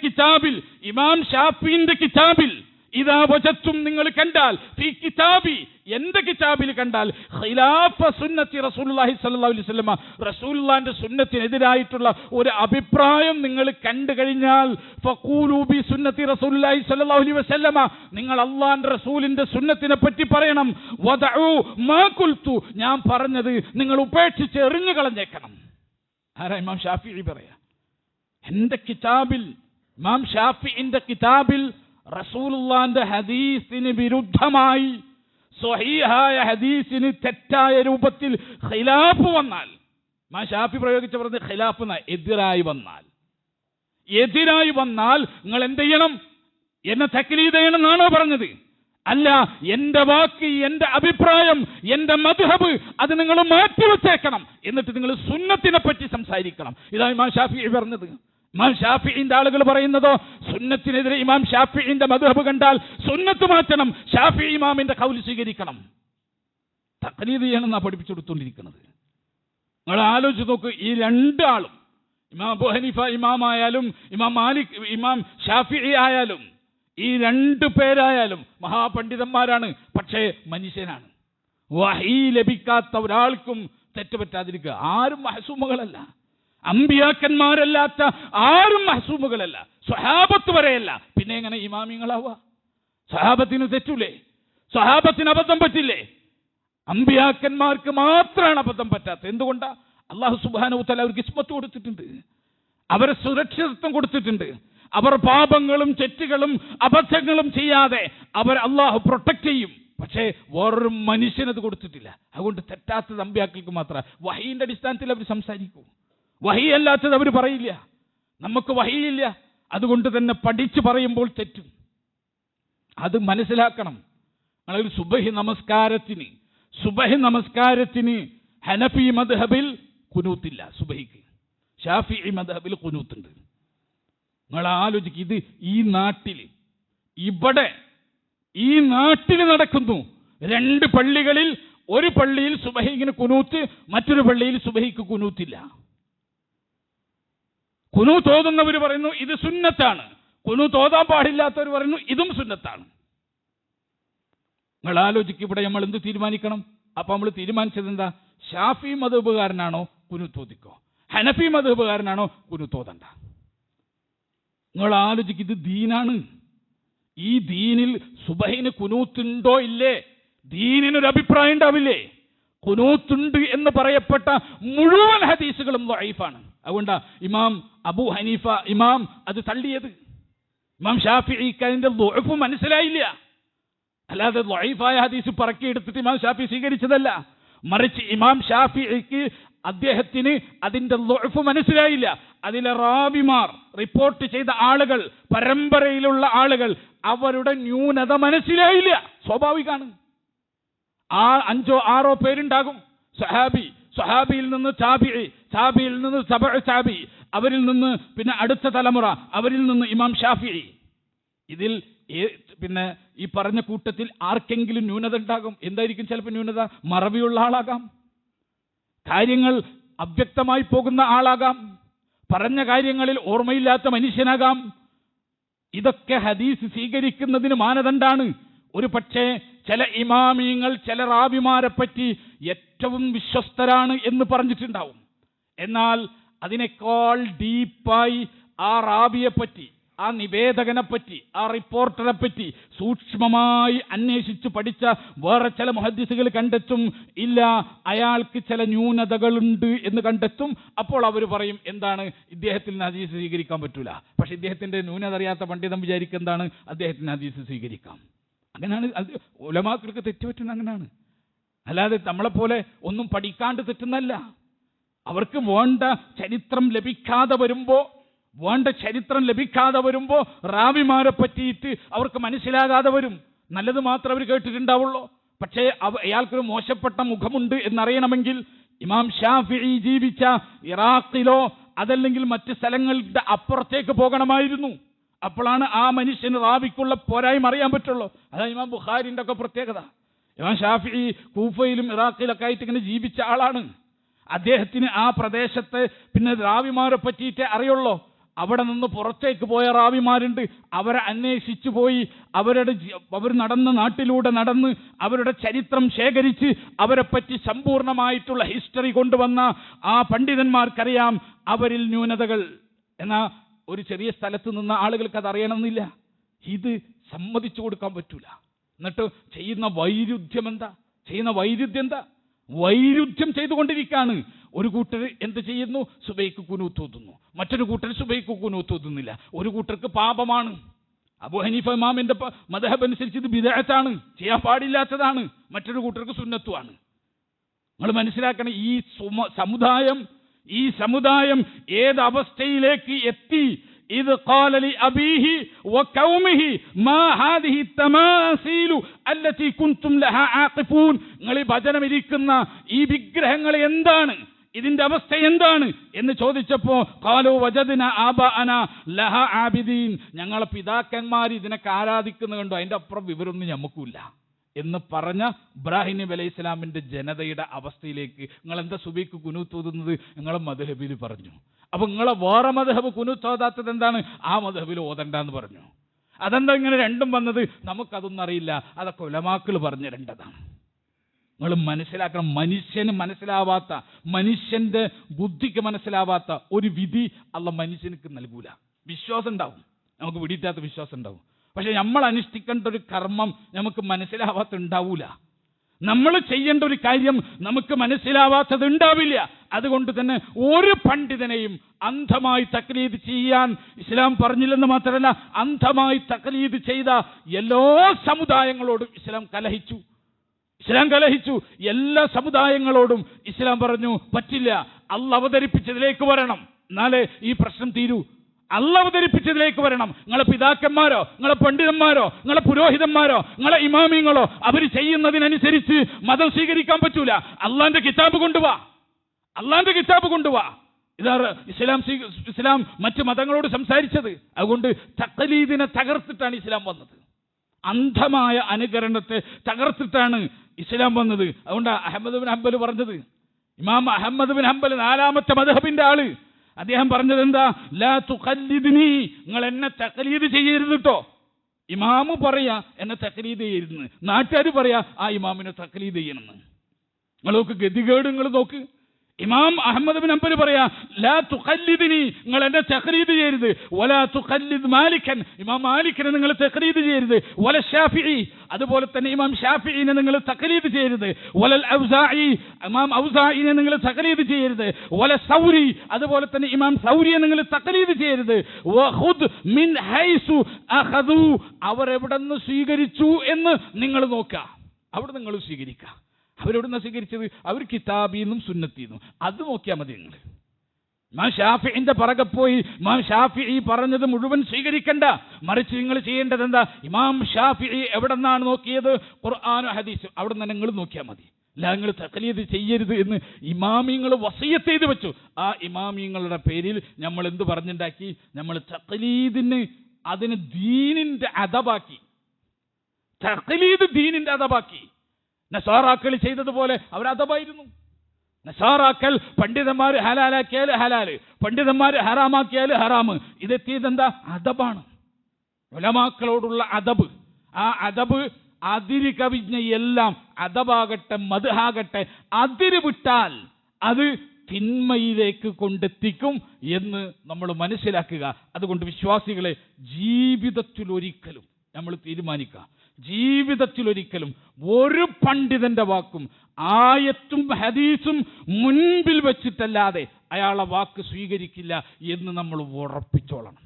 കിതാബിൽ ഇമാം ഷാഫിഈന്റെ കിതാബിൽ ഇദാ വജത്തും നിങ്ങൾ കണ്ടാൽ, ഫീ കിതാബി എൻ്റെ കിതാബിൽ കണ്ടാൽ, ഖിലാഫ സുന്നത്തി റസൂലുള്ളാഹി സ്വല്ലല്ലാഹു അലൈഹി വസല്ലം, റസൂലുള്ളാഹിന്റെ സുന്നത്തിനെതിരായിട്ടുള്ള ഒരു അഭിപ്രായം നിങ്ങൾ കണ്ടു കഴിഞ്ഞാൽ, ഫഖൂലു ബി സുന്നത്തി റസൂലുള്ളാഹി സ്വല്ലല്ലാഹു അലൈഹി വസല്ലം, നിങ്ങൾ അല്ലാഹുവിന്റെ റസൂലിന്റെ സുന്നത്തിനെ പറ്റി പറയണം. വദഉ മാ ഖുൽതു, ഞാൻ പറഞ്ഞത് നിങ്ങൾ ഉപേക്ഷിച്ച് എറിഞ്ഞു കളഞ്ഞേക്കണം. ആരാ? ഇമാം ഷാഫിഈ പറയാ. എൻ്റെ കിതാബിൽ, ഇമാം ഷാഫിഈന്റെ കിതാബിൽ റസൂലുള്ളാഹിന്റെ ഹദീസിന് വിരുദ്ധമായി, സ്വഹീഹായ ഹദീസിന് തെറ്റായ രൂപത്തിൽ ഖിലാഫ് വന്നാൽ, ഇമാം ഷാഫി പ്രയോഗിച്ച പറഞ്ഞത് ഖിലാഫ് എന്ന എതിരായി വന്നാൽ നിങ്ങൾ എന്ത് ചെയ്യണം? എന്നെ തഖ്ലീദ് ചെയ്യണം എന്നാണോ പറഞ്ഞത്? അല്ല, എൻ്റെ വാക്ക്, എൻ്റെ അഭിപ്രായം, എൻ്റെ മദ്ഹബ് അത് നിങ്ങൾ മാറ്റിവെച്ചേക്കണം, എന്നിട്ട് നിങ്ങൾ സുന്നത്തിനെ പറ്റി സംസാരിക്കണം. ഇതാണ് ഇമാം ഷാഫിഈ പറഞ്ഞത്. ഇമാം ഷാഫിഈന്റെ ആളുകൾ പറയുന്നതോ, സുന്നത്തിനെതിരെ ഇമാം ഷാഫിഈന്റെ മദ്ഹബ് കണ്ടാൽ സുന്നത്ത് മാറ്റണം, ഷാഫിഈ ഇമാമിന്റെ ഖൗൽ സ്വീകരിക്കണം, തഖ്ലീദ് ചെയ്യണമെന്നാണ് പഠിപ്പിച്ചു കൊടുത്തുകൊണ്ടിരിക്കുന്നത്. നിങ്ങൾ ആലോചിച്ച് നോക്ക്, ഈ രണ്ടാളും, ഇമാം അബൂ ഹനീഫ ഇമാമായാലും ഇമാം മാലിക് ഇമാം ഷാഫിഈ ആയാലും, ഈ രണ്ടു പേരായാലും മഹാപണ്ഡിതന്മാരാണ്, പക്ഷേ മനുഷ്യനാണ്. വഹീ ലഭിക്കാത്ത ഒരാൾക്കും തെറ്റുപറ്റാതിരിക്കുക. ആരും മഹ്സൂമുകളല്ല, അമ്പിയാക്കന്മാരല്ലാത്ത ആരും മഹ്സൂമുകളല്ല, സ്വഹാബത്ത് വരെയല്ല. പിന്നെ എങ്ങനെ ഇമാമിങ്ങളാവുക? സ്വഹാബത്തിന് തെറ്റൂലേ? സ്വഹാബത്തിന് അബദ്ധം പറ്റില്ലേ? അമ്പിയാക്കന്മാർക്ക് മാത്രമാണ് അബദ്ധം പറ്റാത്തത്. എന്തുകൊണ്ടാ? അല്ലാഹു സുബ്ഹാനഹു വ തആല അവർക്ക് ഇസ്മത്ത് കൊടുത്തിട്ടുണ്ട്, അവരെ സുരക്ഷിതത്വം കൊടുത്തിട്ടുണ്ട്. അവർ പാപങ്ങളും തെറ്റുകളും അബദ്ധങ്ങളും ചെയ്യാതെ അവർ അള്ളാഹു പ്രൊട്ടക്ട് ചെയ്യും. പക്ഷേ വേറൊരു മനുഷ്യനത് കൊടുത്തിട്ടില്ല. അതുകൊണ്ട് തെറ്റാത്തത് അമ്പിയാക്കൾക്ക് മാത്രം. വഹീന്റെ അടിസ്ഥാനത്തിൽ അവർ സംസാരിക്കൂ, വഹീ അല്ലാത്തത് അവർ പറയില്ല. നമുക്ക് വഹീയില്ല, അതുകൊണ്ട് തന്നെ പഠിച്ചു പറയുമ്പോൾ തെറ്റും. അത് മനസ്സിലാക്കണം. നമ്മളൊരു സുബഹി നമസ്കാരത്തിന് ഹനഫി മദ്ഹബിൽ ഖുനൂത്തില്ല, സുബഹിക്ക്. ഷാഫിഈ മദ്ഹബിൽ ഖുനൂത്തുണ്ട്. നിങ്ങൾ ആലോചിക്കുക, ഇത് ഈ നാട്ടിൽ നടക്കുന്നു. രണ്ട് പള്ളികളിൽ, ഒരു പള്ളിയിൽ സുബഹിക്ക് ഖുനൂത്ത്, മറ്റൊരു പള്ളിയിൽ സുബഹിക്ക് ഖുനൂത്തില്ല. ഖുനൂത്ത് ഓതുന്നവർ പറയുന്നു ഇത് സുന്നത്താണ്, ഖുനൂത്ത് ഓതാൻ പാടില്ലാത്തവർ പറയുന്നു ഇതും സുന്നത്താണ്. നിങ്ങൾ ആലോചിക്കുക, ഇവിടെ നമ്മൾ എന്ത് തീരുമാനിക്കണം? അപ്പൊ നമ്മൾ തീരുമാനിച്ചത് എന്താ? ഷാഫി മദ്ഹബുകാരനാണോ ഖുനൂത്ത് ഓതിക്കോ, ഹനഫി മദ്ഹബുകാരനാണോ ഖുനൂത്ത് ഓതണ്ട. നിങ്ങൾ ആലോചിക്കുക, ഇത് ദീനാണ്. ഈ ദീനിൽ സുബഹിന് ഖുനൂത്തുണ്ടോ ഇല്ലേ? ദീനിനൊരു അഭിപ്രായം ഉണ്ടാവില്ലേ? ഖുനൂത്തുണ്ട് എന്ന് പറയപ്പെട്ട മുഴുവൻ ഹദീസുകളും ദഈഫാണ്. അതുകൊണ്ടാ ഇമാം അബൂ ഹനീഫ ഇമാം അത് തള്ളിയത്. ഇമാം ഷാഫിഈക്ക് അതിന്റെ ദുഅഫ് മനസ്സിലായില്ല. അല്ലാതെ ദഈഫായ ഹദീസ് പറക്കിയെടുത്തിട്ട് ഇമാം ഷാഫി സ്വീകരിച്ചതല്ല. മറിച്ച് ഇമാം ഷാഫിഈക്ക് അദ്ദേഹത്തിന് അതിന്റെ ദുഅഫ് മനസ്സിലായില്ല. അതിലെ റാവിമാർ, റിപ്പോർട്ട് ചെയ്ത ആളുകൾ, പരമ്പരയിലുള്ള ആളുകൾ, അവരുടെ ന്യൂനത മനസ്സിലായില്ല. സ്വാഭാവികമാണ്. 5 or 6 പേരുണ്ടാകും. സ്വഹാബിയിൽ നിന്ന് താബിഈ, താബിയിൽ നിന്ന് തബഉ താബിഈ, അവരിൽ നിന്ന് പിന്നെ അടുത്ത തലമുറ, അവരിൽ നിന്ന് ഇമാം ഷാഫിഈ. ഇതിൽ പിന്നെ ഈ പറഞ്ഞ കൂട്ടത്തിൽ ആർക്കെങ്കിലും ന്യൂനത ഉണ്ടാകും. എന്തായിരിക്കും ചിലപ്പോൾ ന്യൂനത? മറവിയുള്ള ആളാകാം. കാര്യങ്ങൾ അവ്യക്തമായി പോകുന്ന ആളാകാം, പറഞ്ഞ കാര്യങ്ങളിൽ ഓർമ്മയില്ലാത്ത മനുഷ്യനാകാം. ഇതൊക്കെ ഹദീസ് സ്വീകരിക്കുന്നതിന് മാനദണ്ഡാണ്. ഒരു പക്ഷേ ചില ഇമാമിയങ്ങൾ ചില റാവിമാരെ പറ്റി ഏറ്റവും വിശ്വസ്തരാണ് എന്ന് പറഞ്ഞിട്ടുണ്ടാവും. എന്നാൽ അതിനേക്കാൾ ഡീപ്പായി ആ റാവിയെ പറ്റി, ആ നിവേദകനെ പറ്റി, ആ റിപ്പോർട്ടറെ പറ്റി സൂക്ഷ്മമായി അന്വേഷിച്ച് പഠിച്ച വേറെ ചില മുഹദ്ദിസുകൾ കണ്ടെത്തും, ഇല്ല അയാൾക്ക് ചില ന്യൂനതകളുണ്ട് എന്ന് കണ്ടെത്തും. അപ്പോൾ അവർ പറയും എന്താണ്, ഇദ്ദേഹത്തിന് ഹദീസ് സ്വീകരിക്കാൻ പറ്റൂല. പക്ഷെ ഇദ്ദേഹത്തിന്റെ ന്യൂനത അറിയാത്ത പണ്ഡിതൻ വിചാരിക്കും എന്താണ്, അദ്ദേഹത്തിന് ഹദീസ് സ്വീകരിക്കാം. അങ്ങനെയാണ് അത് ഉലമാക്കൾക്ക് തെറ്റുപറ്റുന്നത്. അങ്ങനെയാണ്, അല്ലാതെ നമ്മളെപ്പോലെ ഒന്നും പഠിക്കാണ്ട് തെറ്റുന്നല്ല. അവർക്ക് വേണ്ട ചരിത്രം ലഭിക്കാതെ വരുമ്പോ റാവിമാരെ പറ്റിയിട്ട് അവർക്ക് മനസ്സിലാകാതെ വരും. നല്ലത് മാത്രം അവർ കേട്ടിട്ടുണ്ടാവുള്ളൂ. പക്ഷേ അയാൾക്കൊരു മോശപ്പെട്ട മുഖമുണ്ട് എന്നറിയണമെങ്കിൽ ഇമാം ഷാഫിഈ ജീവിച്ച ഇറാഖിലോ അതല്ലെങ്കിൽ മറ്റ് സ്ഥലങ്ങളുടെ അപ്പുറത്തേക്ക് പോകണമായിരുന്നു. അപ്പോഴാണ് ആ മനുഷ്യന് റാവിക്കുള്ള പോരായ്മ അറിയാൻ പറ്റുള്ളൂ. അതാണ് ഇമാം ബുഖാരിന്റെ ഒക്കെ പ്രത്യേകത. ഇമാം ഷാഫിഈ കൂഫയിലും ഇറാഖിലൊക്കെ ആയിട്ട് ഇങ്ങനെ ജീവിച്ച ആളാണ്. അദ്ദേഹത്തിന് ആ പ്രദേശത്ത് പിന്നെ റാവിമാരെ പറ്റിയിട്ടേ അറിയുള്ളൂ. അവിടെ നിന്ന് പുറത്തേക്ക് പോയ റാവിമാരുണ്ട്, അവരെ അന്വേഷിച്ചു പോയി, അവർ നടന്ന നാട്ടിലൂടെ നടന്ന് അവരുടെ ചരിത്രം ശേഖരിച്ച് അവരെ പറ്റി സമ്പൂർണമായിട്ടുള്ള ഹിസ്റ്ററി കൊണ്ടുവന്ന ആ പണ്ഡിതന്മാർക്കറിയാം അവരിൽ ന്യൂനതകൾ. എന്നാൽ ഒരു ചെറിയ സ്ഥലത്ത് നിന്ന ആളുകൾക്ക് അത് അറിയണമെന്നില്ല. ഇത് സമ്മതിച്ചു കൊടുക്കാൻ പറ്റൂല. എന്നിട്ട് ചെയ്യുന്ന വൈരുദ്ധ്യം എന്താ? വൈരുദ്ധ്യം ചെയ്തുകൊണ്ടിരിക്കുകയാണ്. ഒരു കൂട്ടർ എന്ത് ചെയ്യുന്നു, സുബൈക്ക് കുനൂത്ത് ഓതുന്നു, മറ്റൊരു കൂട്ടർ സുബൈക്ക് കുനൂത്ത് ഓതുന്നില്ല. ഒരു കൂട്ടർക്ക് പാപമാണ്. അബൂ ഹനീഫ ഇമാമിന്റെ മദ്ഹബ് അനുസരിച്ച് ഇത് ബിദ്അത്താണ്, ചെയ്യാൻ പാടില്ലാത്തതാണ്. മറ്റൊരു കൂട്ടർക്ക് സുന്നത്തുമാണ്. നിങ്ങൾ മനസ്സിലാക്കണം, ഈ സമുദായം ഏത് അവസ്ഥയിലേക്ക് എത്തി. ഇത് ഖാല ലി അബീഹി വഖൗമിഹി മാ ഹാദിഹി തമാസീലു അല്ലതി കുൻതും ലഹാ ആഖിഫൂൻ. നിങ്ങൾ ഈ ഭജനം ഇരിക്കുന്ന ഈ വിഗ്രഹങ്ങൾ എന്താണ്, ഇതിന്റെ അവസ്ഥ എന്താണ് എന്ന് ചോദിച്ചപ്പോ ഖാലു വജദ്ന ആബാഅന ലഹാ ആബിദീൻ. ഞങ്ങളെ പിതാക്കന്മാർ ഇതിനൊക്കെ ആരാധിക്കുന്നത് കണ്ടു, അതിന്റെ അപ്പുറം വിവരമൊന്നും നമുക്കില്ല എന്ന് പറഞ്ഞ ഇബ്രാഹിം നബി അലൈഹി ഇസ്ലാമിന്റെ ജനതയുടെ അവസ്ഥയിലേക്ക് നിങ്ങൾ എന്താ സുബൈക്ക് കുനൂത്ത് ഓതുന്നത്, നിങ്ങളെ മദ്ഹബിൽ പറഞ്ഞു. അപ്പൊ നിങ്ങളെ വേറെ മദ്ഹബ് കുനൂത്ത് ഓതാത്തത് എന്താണ്, ആ മദ്ഹബിൽ ഓതണ്ടെന്ന് പറഞ്ഞു. അതെന്താ ഇങ്ങനെ രണ്ടും വന്നത്, നമുക്കതൊന്നും അറിയില്ല, അതൊക്കെ ഉലമാക്കൾ പറഞ്ഞിരേണ്ടതാണ്. നിങ്ങൾ മനസ്സിലാക്കണം, മനുഷ്യന് മനസ്സിലാവാത്ത, മനുഷ്യന്റെ ബുദ്ധിക്ക് മനസ്സിലാവാത്ത ഒരു വിധി അള്ളാഹ് മനുഷ്യർക്ക് നൽകൂല. വിശ്വാസം ഉണ്ടാവും, നമുക്ക് പിടിയിട്ടാത്ത വിശ്വാസം ഉണ്ടാവും. പക്ഷെ നമ്മൾ അനുഷ്ഠിക്കേണ്ട ഒരു കർമ്മം നമുക്ക് മനസ്സിലാവാത്ത ഉണ്ടാവൂല. നമ്മൾ ചെയ്യേണ്ട ഒരു കാര്യം നമുക്ക് മനസ്സിലാവാത്തത് ഉണ്ടാവില്ല. അതുകൊണ്ട് തന്നെ ഒരു പണ്ഡിതനെയും അന്ധമായി തഖ്ലീദ് ചെയ്യാൻ ഇസ്ലാം പറഞ്ഞില്ലെന്ന് മാത്രമല്ല, അന്ധമായി തഖ്ലീദ് ചെയ്ത എല്ലാ സമുദായങ്ങളോടും ഇസ്ലാം കലഹിച്ചു. എല്ലാ സമുദായങ്ങളോടും ഇസ്ലാം പറഞ്ഞു പറ്റില്ല, അള്ളാഹ് അവതരിപ്പിച്ചതിലേക്ക് വരണം, എന്നാലേ ഈ പ്രശ്നം തീരൂ. അള്ളാഹ് അവതരിപ്പിച്ചതിലേക്ക് വരണം. നിങ്ങളെ പിതാക്കന്മാരോ, നിങ്ങളെ പണ്ഡിതന്മാരോ, നിങ്ങളെ പുരോഹിതന്മാരോ, നിങ്ങളെ ഇമാമിങ്ങളോ അവർ ചെയ്യുന്നതിനനുസരിച്ച് മതം സ്വീകരിക്കാൻ പറ്റൂല. അള്ളാന്റെ കിതാബ് കൊണ്ടുവാ. ഇതാണ് ഇസ്ലാം മറ്റു മതങ്ങളോട് സംസാരിച്ചത്. അതുകൊണ്ട് തഖ്ലീദിനെ തകർത്തിട്ടാണ് ഇസ്ലാം വന്നത്. അന്ധമായ അനുകരണത്തെ തകർത്തിട്ടാണ് ഇസ്ലാം വന്നത്. അതുകൊണ്ട് അഹ്മദ് ബിൻ ഹംബൽ പറഞ്ഞത്, ഇമാം അഹ്മദ് ബിൻ ഹംബൽ 4ാമത്തെ മദ്ഹബിന്റെ ആള്, അദ്ദേഹം പറഞ്ഞത് എന്താ, ലാ തുഖല്ലിദ്നി, നിങ്ങൾ എന്നെ തഖ്ലീദ് ചെയ്യരുത് കേട്ടോ. ഇമാമ് പറയാ എന്നെ തഖ്ലീദ് ചെയ്യരുത്, നാട്ടുകാർ പറയാ ആ ഇമാമിനെ തഖ്ലീദ് ചെയ്യണമെന്ന്. നിങ്ങൾ നോക്ക് ഗതികേട്, നിങ്ങൾ നോക്ക്. ഇമാം അഹ്മദ് ബിൻ ഹംബൽ പറയാ ലാ തുഖല്ലിദ്നി, നിങ്ങൾ എന്നെ തഖ്ലീദ് ചെയ്യരുത്. വലാ തുഖല്ലിദ് മാലിക്കൻ, ഇമാം മാലിക്കിനെ നിങ്ങൾ തഖ്ലീദ് ചെയ്യരുത്. വല ഷാഫിഈ, അതുപോലെ തന്നെ ഇമാം ഷാഫിഈനെ നിങ്ങൾ തഖ്ലീദ് ചെയ്യരുത്. വലൽ ഔസാഇ, ഇമാം ഔസാഇനെ നിങ്ങൾ തഖ്ലീദ് ചെയ്യരുത്. വല സൗരി, അതുപോലെ തന്നെ ഇമാം സൗരിയെ നിങ്ങൾ തഖ്ലീദ് ചെയ്യരുത്. വഖുദ് മിൻ ഹൈസു അഖദു, അവർ എവിടെന്ന് സ്വീകരിച്ചു എന്ന് നിങ്ങൾ നോക്കുക, അവിടെ നിങ്ങൾ സ്വീകരിക്കുക. അവരെവിടുന്ന സ്വീകരിച്ചത്, അവർ കിതാബിന്നും സുന്നത്തിന്നും, അത് നോക്കിയാൽ മതി. നിങ്ങൾ ഇമാം ഷാഫിഈന്റെ പുറകെ പോയി ഇമാം ഷാഫിഈ പറഞ്ഞത് മുഴുവൻ സ്വീകരിക്കണ്ട. മറിച്ച് നിങ്ങൾ ചെയ്യേണ്ടത് എന്താ, ഇമാം ഷാഫിഈ എവിടെ നിന്നാണ് നോക്കിയത്, ഖുർആനും ഹദീസും, അവിടെ നിന്ന് നിങ്ങൾ നോക്കിയാൽ മതി. അല്ല നിങ്ങൾ തഖ്ലീദ് ചെയ്യരുത് എന്ന് ഇമാമിങ്ങൾ വസിയത്ത് ചെയ്ത് വെച്ചു. ആ ഇമാമിങ്ങളുടെ പേരിൽ നമ്മൾ എന്ത് പറഞ്ഞുണ്ടാക്കി, നമ്മൾ തഖ്ലീദിന് അതിന് ദീനിന്റെ അദബാക്കി. തഖ്ലീദ് ദീനിന്റെ അദബാക്കി. നസാറാക്കൾ ചെയ്തതുപോലെ അവർ അദബായിരുന്നു. നസാറാക്കൽ പണ്ഡിതന്മാർ ഹലാലാക്കിയാൽ ഹലാല്, പണ്ഡിതന്മാർ ഹറാമാക്കിയാൽ ഹറാമ്. ഇതെത്തിയതെന്താ? അദബാണ്, ഉലമാക്കളോടുള്ള അദബ്. ആ അദബ് അതിര് കവിഞ്ഞ എല്ലാം, അദബാകട്ടെ മദ്ഹാകട്ടെ, അതിര് വിട്ടാൽ അത് തിന്മയിലേക്ക് കൊണ്ടെത്തിക്കും എന്ന് നമ്മൾ മനസ്സിലാക്കുക. അതുകൊണ്ട് വിശ്വാസികളെ, ജീവിതത്തിലൊരിക്കലും നമ്മൾ തീരുമാനിക്കുക, ജീവിതത്തിലൊരിക്കലും ഒരു പണ്ഡിതന്റെ വാക്കും ആയത്തും ഹദീസും മുൻപിൽ വെച്ചിട്ടല്ലാതെ അയാളെ വാക്ക് സ്വീകരിക്കില്ല എന്ന് നമ്മൾ ഉറപ്പിച്ചോളണം.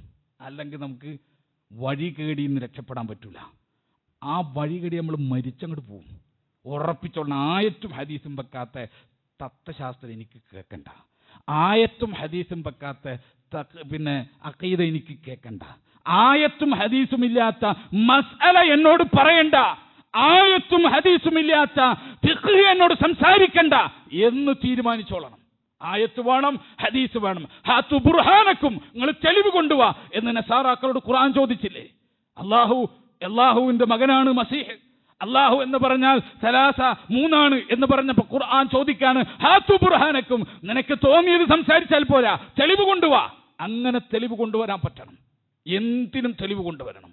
അല്ലെങ്കിൽ നമുക്ക് വഴികേടിയിൽ നിന്ന് രക്ഷപ്പെടാൻ പറ്റില്ല. ആ വഴികേടി നമ്മൾ മരിച്ചങ്ങോട്ട് പോകും. ഉറപ്പിച്ചോളണം. ആയത്തും ഹദീസും വെക്കാത്ത തത്വശാസ്ത്രം എനിക്ക് കേൾക്കണ്ട, ആയത്തും ഹദീസും വെക്കാത്ത പിന്നെ അഖീദ എനിക്ക് കേൾക്കണ്ട, ആയത്തും ഹദീസും ഇല്ലാത്ത മസ്അല എന്നോട് പറയണ്ട, ആയത്തും ഹദീസും ഇല്ലാത്ത ഫിഖ് എന്നോട് സംസാരിക്കണ്ട എന്ന് തീരുമാനിച്ചോളണം. ആയത്ത് വേണം, ഹദീസ് വേണം. ഹാതു ബുർഹാനക്കും, നിങ്ങൾ തെളിവ് കൊണ്ടുവാ എന്ന് നസാറാക്കളോട് ഖുർആൻ ചോദിച്ചില്ലേ? അല്ലാഹുവിന്റെ മകനാണ് മസീഹ്, അല്ലാഹു എന്ന് പറഞ്ഞാൽ സലാസ മൂന്നാണ് എന്ന് പറഞ്ഞപ്പോൾ ഖുർആൻ ചോദിക്കാണ്, ഹാതു ബുർഹാനക്കും, നിനക്ക് തോന്നിയത് സംസാരിച്ചാൽ പോരാ, തെളിവ് കൊണ്ടുവാ. അങ്ങനെ തെളിവ് കൊണ്ടുവരാൻ പറ്റണം. എന്തിനും തെളിവ് കൊണ്ടുവരണം,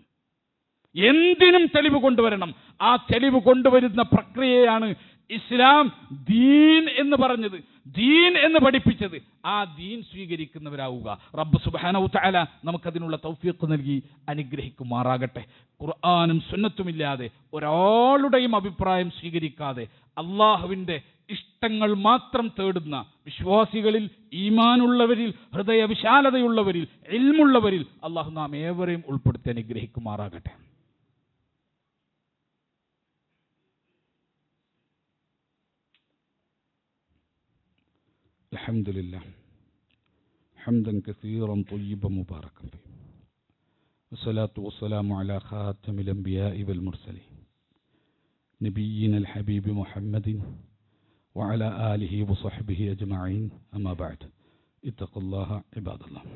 എന്തിനും തെളിവ് കൊണ്ടുവരണം. ആ തെളിവ് കൊണ്ടുവരുന്ന പ്രക്രിയയാണ് ഇസ്ലാം ദീൻ എന്ന് പറഞ്ഞത്, ദീൻ എന്ന് പഠിപ്പിച്ചത്. ആ ദീൻ സ്വീകരിക്കുന്നവരാവുക. റബ്ബ് സുബ്ഹാനഹു തആല നമുക്കതിനുള്ള തൗഫീഖ് നൽകി അനുഗ്രഹിക്കുമാറാകട്ടെ. ഖുർആനും സുന്നത്തുമില്ലാതെ ഒരാളുടെയും അഭിപ്രായം സ്വീകരിക്കാതെ അള്ളാഹുവിൻ്റെ ഇഷ്ടങ്ങൾ മാത്രം തേടുന്ന വിശ്വാസികളിൽ, ഈമാനുള്ളവരിൽ, ഹൃദയ വിശാലതയുള്ളവരിൽ, ഇൽമുള്ളവരിൽ അള്ളാഹു നാം ഏവരെയും ഉൾപ്പെടുത്തി അനുഗ്രഹിക്കുമാറാകട്ടെ. അൽഹംദുലില്ലാഹ് ഹംദൻ കസീറൻ ത്വയ്യിബൻ മുബാറകൻ ഫീഹി വസ്സലാത്തു വസ്സലാമു അലാ ഖാതമിൽ അംബിയാഇ വൽ മുർസലീൻ നബിയ്യിനൽ ഹബീബി മുഹമ്മദിൻ വഅലാ ആലിഹി വസഹ്ബിഹി അജ്മഈൻ. അമ്മാ ബഅദ്. ഇത്തഖുല്ലാഹ ഇബാദല്ലാഹ്.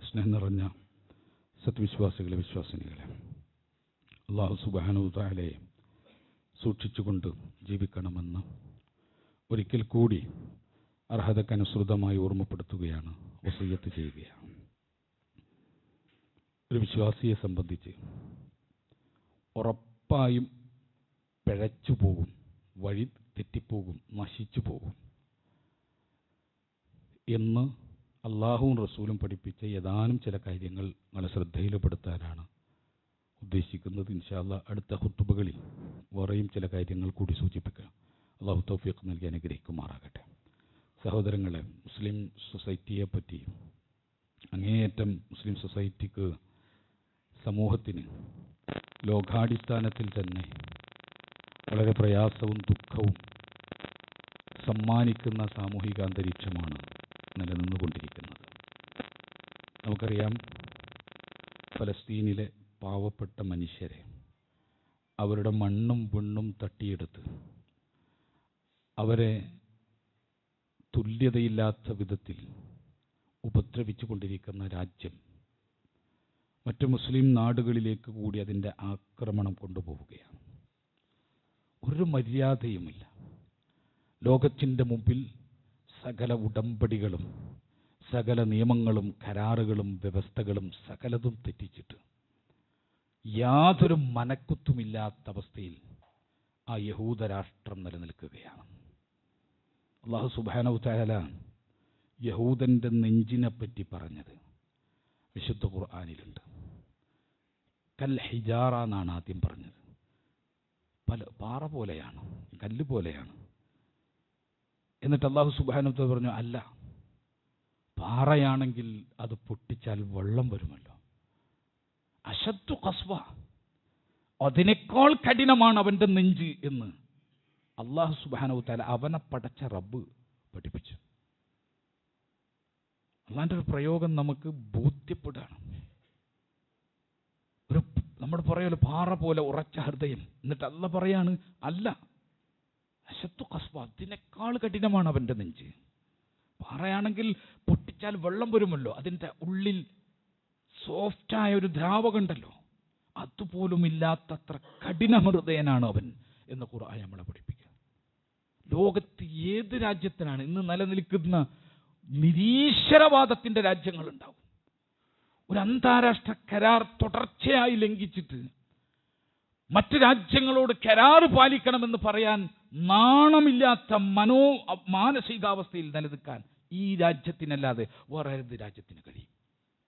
സ്നേഹം നിറഞ്ഞ സത്വിശ്വാസികളെ, വിശ്വാസിനികളെ, അല്ലാഹു സുബ്ഹാനഹു തആലയെ സൂക്ഷിച്ചുകൊണ്ട് ജീവിക്കണമെന്ന് ഒരിക്കൽ കൂടി അർഹതക്കനുസൃതമായി ഓർമ്മപ്പെടുത്തുകയാണ്, വസിയ്യത്ത് ചെയ്യുകയാണ്. ഒരു വിശ്വാസിയെ സംബന്ധിച്ച് ഉറപ്പായും പിഴച്ചു പോകും, വഴി തെറ്റിപ്പോകും, നശിച്ചു പോകും എന്ന് അള്ളാഹുവും റസൂലും പഠിപ്പിച്ച ഏതാനും ചില കാര്യങ്ങൾ നിങ്ങളെ ശ്രദ്ധയിൽപ്പെടുത്താനാണ് ഉദ്ദേശിക്കുന്നത്. ഇൻഷാ അല്ലാഹ് അടുത്ത ഖുത്ബകളിൽ വേറെയും ചില കാര്യങ്ങൾ കൂടി സൂചിപ്പിക്കുക. അള്ളാഹു തൗഫീഖ് നൽകി അനുഗ്രഹിക്കുമാറാകട്ടെ. സഹോദരങ്ങളെ, മുസ്ലിം സൊസൈറ്റിയെ പറ്റി, അങ്ങേയറ്റം മുസ്ലിം സൊസൈറ്റിക്ക്, സമൂഹത്തിന് ലോകാടിസ്ഥാനത്തിൽ തന്നെ വളരെ പ്രയാസവും ദുഃഖവും സമ്മാനിക്കുന്ന സാമൂഹിക അന്തരീക്ഷമാണ് നിലനിന്നുകൊണ്ടിരിക്കുന്നത്. നമുക്കറിയാം, ഫലസ്തീനിലെ പാവപ്പെട്ട മനുഷ്യരെ അവരുടെ മണ്ണും വിണ്ണും തട്ടിയെടുത്ത് അവരെ തുല്യതയില്ലാത്ത വിധത്തിൽ ഉപദ്രവിച്ചു കൊണ്ടിരിക്കുന്ന രാജ്യം മറ്റു മുസ്ലിം നാടുകളിലേക്ക് കൂടി അതിൻ്റെ ആക്രമണം കൊണ്ടുപോവുകയാണ്. ഒരു മര്യാദയുമില്ല. ലോകത്തിൻ്റെ മുമ്പിൽ സകല ഉടമ്പടികളും, സകല നിയമങ്ങളും, കരാറുകളും, വ്യവസ്ഥകളും സകലതും തെറ്റിച്ചിട്ട് യാതൊരു മനക്കുത്തുമില്ലാത്ത അവസ്ഥയിൽ ആ യഹൂദരാഷ്ട്രം നിലനിൽക്കുകയാണ്. അല്ലാഹു സുബ്ഹാനഹു തആല യഹൂദൻ്റെ നെഞ്ചിനെപ്പറ്റി പറഞ്ഞത് വിശുദ്ധ ഖുർആനിലുണ്ട്. കൽ ഹിജാറ എന്നാണ് ആദ്യം പറഞ്ഞത്. പാറ പോലെയാണ്, കല്ല് പോലെയാണ്. എന്നിട്ട് അല്ലാഹു സുബ്ഹാനഹു തആല പറഞ്ഞു, അല്ല, പാറയാണെങ്കിൽ അത് പൊട്ടിച്ചാൽ വെള്ളം വരുമല്ലോ. അശദ്ദു ഖസ്വ, അതിനേക്കാൾ കഠിനമാണ് അവൻ്റെ നെഞ്ച് എന്ന് അല്ലാഹു സുബ്ഹാനഹു തആല അവനെ പടച്ച റബ്ബ് പഠിപ്പിച്ചു. അള്ളാൻ്റെ ഒരു പ്രയോഗം നമുക്ക് ബോധ്യപ്പെടുകയാണ്. നമ്മൾ പറയുമല്ലോ, പാറ പോലെ ഉറച്ച ഹൃദയം. എന്നിട്ട് അല്ല പറയാണ്, അല്ല, അശദ്ദു ഖസ്വ, അതിനേക്കാൾ കഠിനമാണ് അവൻ്റെ നെഞ്ച്. പാറയാണെങ്കിൽ പൊട്ടിച്ചാൽ വെള്ളം വരുമല്ലോ, അതിൻ്റെ ഉള്ളിൽ സോഫ്റ്റായ ഒരു ദ്രാവകമുണ്ടല്ലോ, അതുപോലും ഇല്ലാത്തത്ര കഠിന ഹൃദയനാണ് അവൻ എന്ന് ഖുർആൻ നമ്മളെ പഠിപ്പിക്കുക. ലോകത്ത് ഏത് രാജ്യത്തിനാണ് ഇന്ന് നിലനിൽക്കുന്ന നിരീശ്വരവാദത്തിന്റെ രാജ്യങ്ങളുണ്ടാവും. ഒരു അന്താരാഷ്ട്ര കരാർ തുടർച്ചയായി ലംഘിച്ചിട്ട് മറ്റു രാജ്യങ്ങളോട് കരാർ പാലിക്കണമെന്ന് പറയാൻ നാണമില്ലാത്ത മാനസികാവസ്ഥയിൽ നിലനിൽക്കാൻ ഈ രാജ്യത്തിനല്ലാതെ വേറെ ഏത് രാജ്യത്തിന് കഴിയും?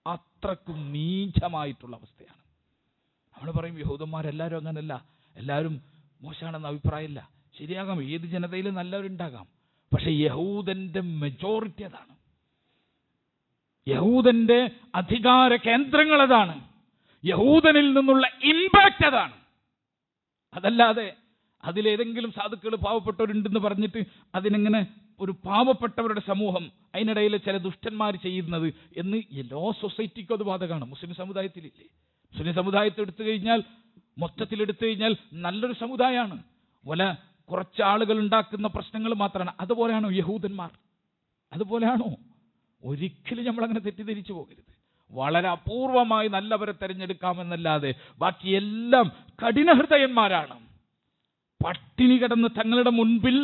അത്രക്കും നീചമായിട്ടുള്ള അവസ്ഥയാണ്. നമ്മൾ പറയും യഹൂദന്മാരെല്ലാവരും അങ്ങനല്ല, എല്ലാവരും മോശമാണെന്ന അഭിപ്രായമില്ല. ശരിയാകാം, ഏത് ജനതയിലും നല്ലവരുണ്ടാകാം. പക്ഷെ യഹൂദന്റെ മെജോറിറ്റി അതാണ്. യഹൂദന്റെ അധികാര കേന്ദ്രങ്ങൾ അതാണ്. യഹൂദനിൽ നിന്നുള്ള ഇമ്പാക്റ്റ് അതാണ്. അതല്ലാതെ അതിലേതെങ്കിലും സാധുക്കൾ പാവപ്പെട്ടവരുണ്ടെന്ന് പറഞ്ഞിട്ട് അതിനെങ്ങനെ ഒരു പാവപ്പെട്ടവരുടെ സമൂഹം, അതിനിടയിൽ ചില ദുഷ്ടന്മാർ ചെയ്യുന്നത് എന്ന് എല്ലാ സൊസൈറ്റിക്കും അത് ബാധകമാണ്. മുസ്ലിം സമുദായത്തിലില്ലേ? മുസ്ലിം സമുദായത്തെ എടുത്തു കഴിഞ്ഞാൽ, മൊത്തത്തിൽ എടുത്തു കഴിഞ്ഞാൽ നല്ലൊരു സമുദായമാണ്. കുറച്ച് ആളുകൾ ഉണ്ടാക്കുന്ന പ്രശ്നങ്ങൾ മാത്രമാണ്. അതുപോലെയാണോ യഹൂദന്മാർ? അതുപോലെയാണോ? ഒരിക്കലും നമ്മളങ്ങനെ തെറ്റിദ്ധരിച്ചു പോകരുത്. വളരെ അപൂർവമായി നല്ലവരെ തെരഞ്ഞെടുക്കാമെന്നല്ലാതെ ബാക്കിയെല്ലാം കഠിനഹൃദയന്മാരാണ്. പട്ടിണി കിടന്ന് തങ്ങളുടെ മുൻപിൽ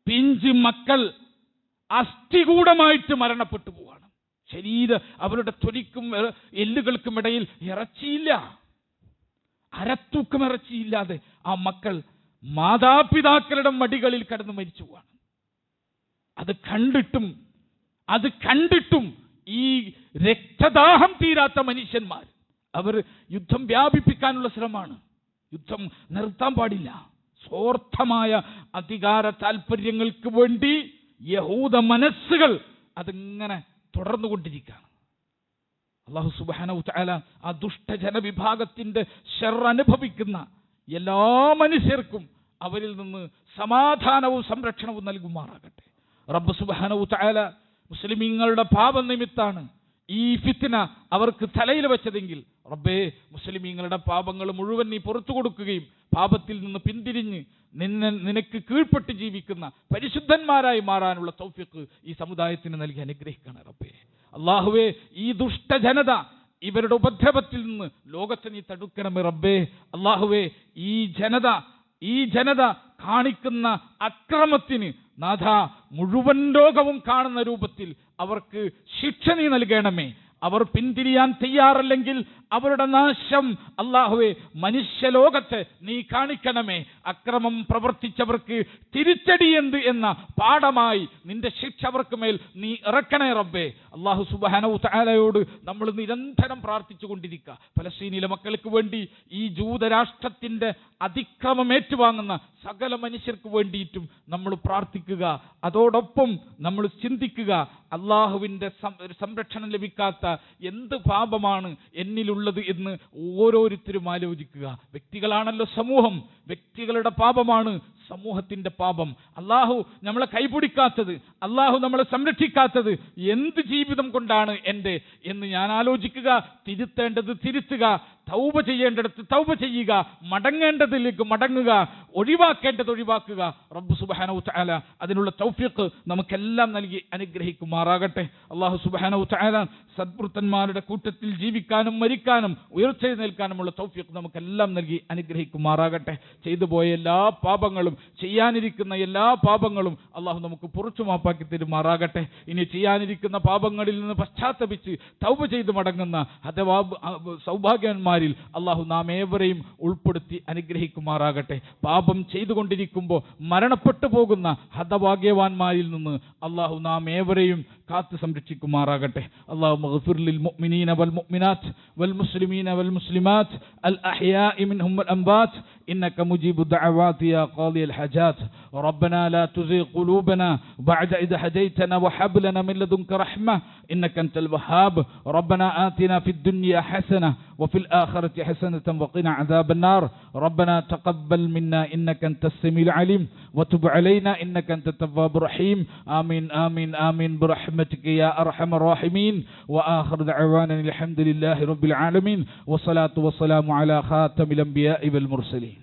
പിഞ്ച് മക്കൾ അസ്ഥികൂടമായിട്ട് മരണപ്പെട്ടു പോവാണ്. അവരുടെ തൊലിക്കും എല്ലുകൾക്കും ഇടയിൽ ഇറച്ചിയില്ല, അരത്തൂക്കം ഇറച്ചിയില്ലാതെ ആ മക്കൾ മാതാപിതാക്കളുടെ മടികളിൽ കടന്ന് മരിച്ചു പോവാണ്. അത് കണ്ടിട്ടും ഈ രക്തദാഹം തീരാത്ത മനുഷ്യന്മാർ അവർ യുദ്ധം വ്യാപിപ്പിക്കാനുള്ള ശ്രമമാണ്. യുദ്ധം നിർത്താൻ പാടില്ല. സ്വാർത്ഥമായ അധികാര താല്പര്യങ്ങൾക്ക് വേണ്ടി യഹൂദ മനസ്സുകൾ അതിങ്ങനെ തുടർന്നുകൊണ്ടിരിക്കുകയാണ്. അല്ലാഹു സുബ്ഹാനഹു വ തആല ആ ദുഷ്ടജനവിഭാഗത്തിന്റെ ശർറ് അനുഭവിക്കുന്ന എല്ലാ മനുഷ്യർക്കും അവരിൽ നിന്ന് സമാധാനവും സംരക്ഷണവും നൽകുമാറാകട്ടെ. റബ്ബ് സുബ്ഹാനഹു വ തആല മുസ്ലിമീങ്ങളുടെ പാപനിമിത്താണ് ഈ ഫിത്ന അവർക്ക് തലയിൽ വെച്ചതെങ്കിൽ, റബ്ബേ, മുസ്ലിമീങ്ങളുടെ പാപങ്ങൾ മുഴുവൻ നീ പുറത്തു കൊടുക്കുകയും പാപത്തിൽ നിന്ന് പിന്തിരിഞ്ഞ് നിനക്ക് കീഴ്പ്പെട്ട് ജീവിക്കുന്ന പരിശുദ്ധന്മാരായി മാറാനുള്ള തൗഫീഖ് ഈ സമുദായത്തിന് നൽകി അനുഗ്രഹിക്കണം റബ്ബേ. അല്ലാഹുവേ, ഈ ദുഷ്ടജനത ഇവരുടെ ഉപദ്രവത്തിൽ നിന്ന് ലോകത്തെ നീ തടുക്കണമേ റബ്ബേ. അല്ലാഹുവേ, ഈ ജനത കാണിക്കുന്ന അക്രമത്തിന് നാഥ മുഴുവൻ ലോകവും കാണുന്ന രൂപത്തിൽ അവർക്ക് ശിക്ഷ നീ നൽകണമേ. അവർ പിന്തിരിയാൻ തയ്യാറല്ലെങ്കിൽ അവരുടെ നാശം അല്ലാഹുവേ മനുഷ്യലോകത്തെ നീ കാണിക്കണമേ. അക്രമം പ്രവർത്തിച്ചവർക്ക് തിരിച്ചടി എന്ത് എന്ന പാഠമായി നിന്റെ ശിക്ഷ അവർക്ക് മേൽ നീ ഇറക്കണേ റബ്ബേ. അല്ലാഹു സുബ്ഹാനഹു തആലയോട് നമ്മൾ നിരന്തരം പ്രാർത്ഥിച്ചു കൊണ്ടിരിക്കുക. ഫലസ്തീനിലെ മക്കൾക്ക് വേണ്ടി, ഈ ജൂതരാഷ്ട്രത്തിന്റെ അതിക്രമം ഏറ്റുവാങ്ങുന്ന സകല മനുഷ്യർക്ക് വേണ്ടിയിട്ടും നമ്മൾ പ്രാർത്ഥിക്കുക. അതോടൊപ്പം നമ്മൾ ചിന്തിക്കുക, അള്ളാഹുവിന്റെ സംരക്ഷണം ലഭിക്കാത്ത എന്ത് പാപമാണ് എന്നിലുള്ളത് എന്ന് ഓരോരുത്തരും ആലോചിക്കുക. വ്യക്തികളാണല്ലോ സമൂഹം, വ്യക്തികളുടെ പാപമാണ് സമൂഹത്തിന്റെ പാപം. അള്ളാഹു നമ്മളെ കൈപിടിക്കാത്തത്, അള്ളാഹു നമ്മളെ സംരക്ഷിക്കാത്തത് എന്ത് ജീവിതം കൊണ്ടാണ് എൻ്റെ എന്ന് ഞാൻ ആലോചിക്കുക. തിരുത്തേണ്ടത് തിരുത്തുക, തൗബ ചെയ്യേണ്ടടുത്ത് തൗബ ചെയ്യുക, മടങ്ങേണ്ടതിലേക്ക് മടങ്ങുക, ഒഴിവാക്കേണ്ടത് ഒഴിവാക്കുക. റബ്ബ് സുബ്ഹാനഹു തആല അതിനുള്ള തൗഫീഖ് നമുക്കെല്ലാം നൽകി അനുഗ്രഹിക്കുമാറാകട്ടെ. അല്ലാഹു സുബ്ഹാനഹു തആല സദ്വൃത്തന്മാരുടെ കൂട്ടത്തിൽ ജീവിക്കാനും മരിക്കാനും ഉയർത്തെഴുന്നേൽക്കാനുമുള്ള തൗഫീഖ് നമുക്കെല്ലാം നൽകി അനുഗ്രഹിക്കുമാറാകട്ടെ. ചെയ്തു പോയ എല്ലാ പാപങ്ങളും, ചെയ്യാനിരിക്കുന്ന എല്ലാ പാപങ്ങളും അല്ലാഹു നമുക്ക് പുറത്തു മാപ്പാക്കി തരുമാറാകട്ടെ. ഇനി ചെയ്യാനിരിക്കുന്ന പാപങ്ങളിൽ നിന്ന് പശ്ചാത്തപിച്ച് തൗബ ചെയ്ത് മടങ്ങുന്ന സൗഭാഗ്യന്മാരിൽ അല്ലാഹു നാം ഏവരെയും ഉൾപ്പെടുത്തി അനുഗ്രഹിക്കുമാറാകട്ടെ. പാപം ചെയ്തുകൊണ്ടിരിക്കുമ്പോൾ മരണപ്പെട്ടു പോകുന്ന ഹതഭാഗ്യവാന്മാരിൽ നിന്ന് അല്ലാഹു നാം ഏവരെയും കാത്തു സംരക്ഷിക്കുമാറാകട്ടെ. അല്ലാഹുമ്മ ഗ്ഫിർ ലിൽ മുഅ്മിനീന വൽ മുഅ്മിനാത്ത് വൽ മുസ്ലിമീന വൽ മുസ്ലിമാത്ത് അൽ അഹ്യാഇ മിൻഹും വൽ അംവാത്ത് إنك مجيب الدعوات يا قاضي الحاجات. ربنا لا تزغ قلوبنا بعد إذ هديتنا وهب لنا من لدنك رحمة إنك أنت الوهاب. ربنا آتنا في الدنيا حسنة وفي الآخرة حسنة وقنا عذاب النار. ربنا تقبل منا إنك أنت السميع العليم وتب علينا إنك أنت التواب الرحيم. آمين آمين آمين برحمتك يا أرحم الراحمين. وآخر دعوانا الحمد لله رب العالمين والصلاة والسلام على خاتم الأنبياء والمرسلين.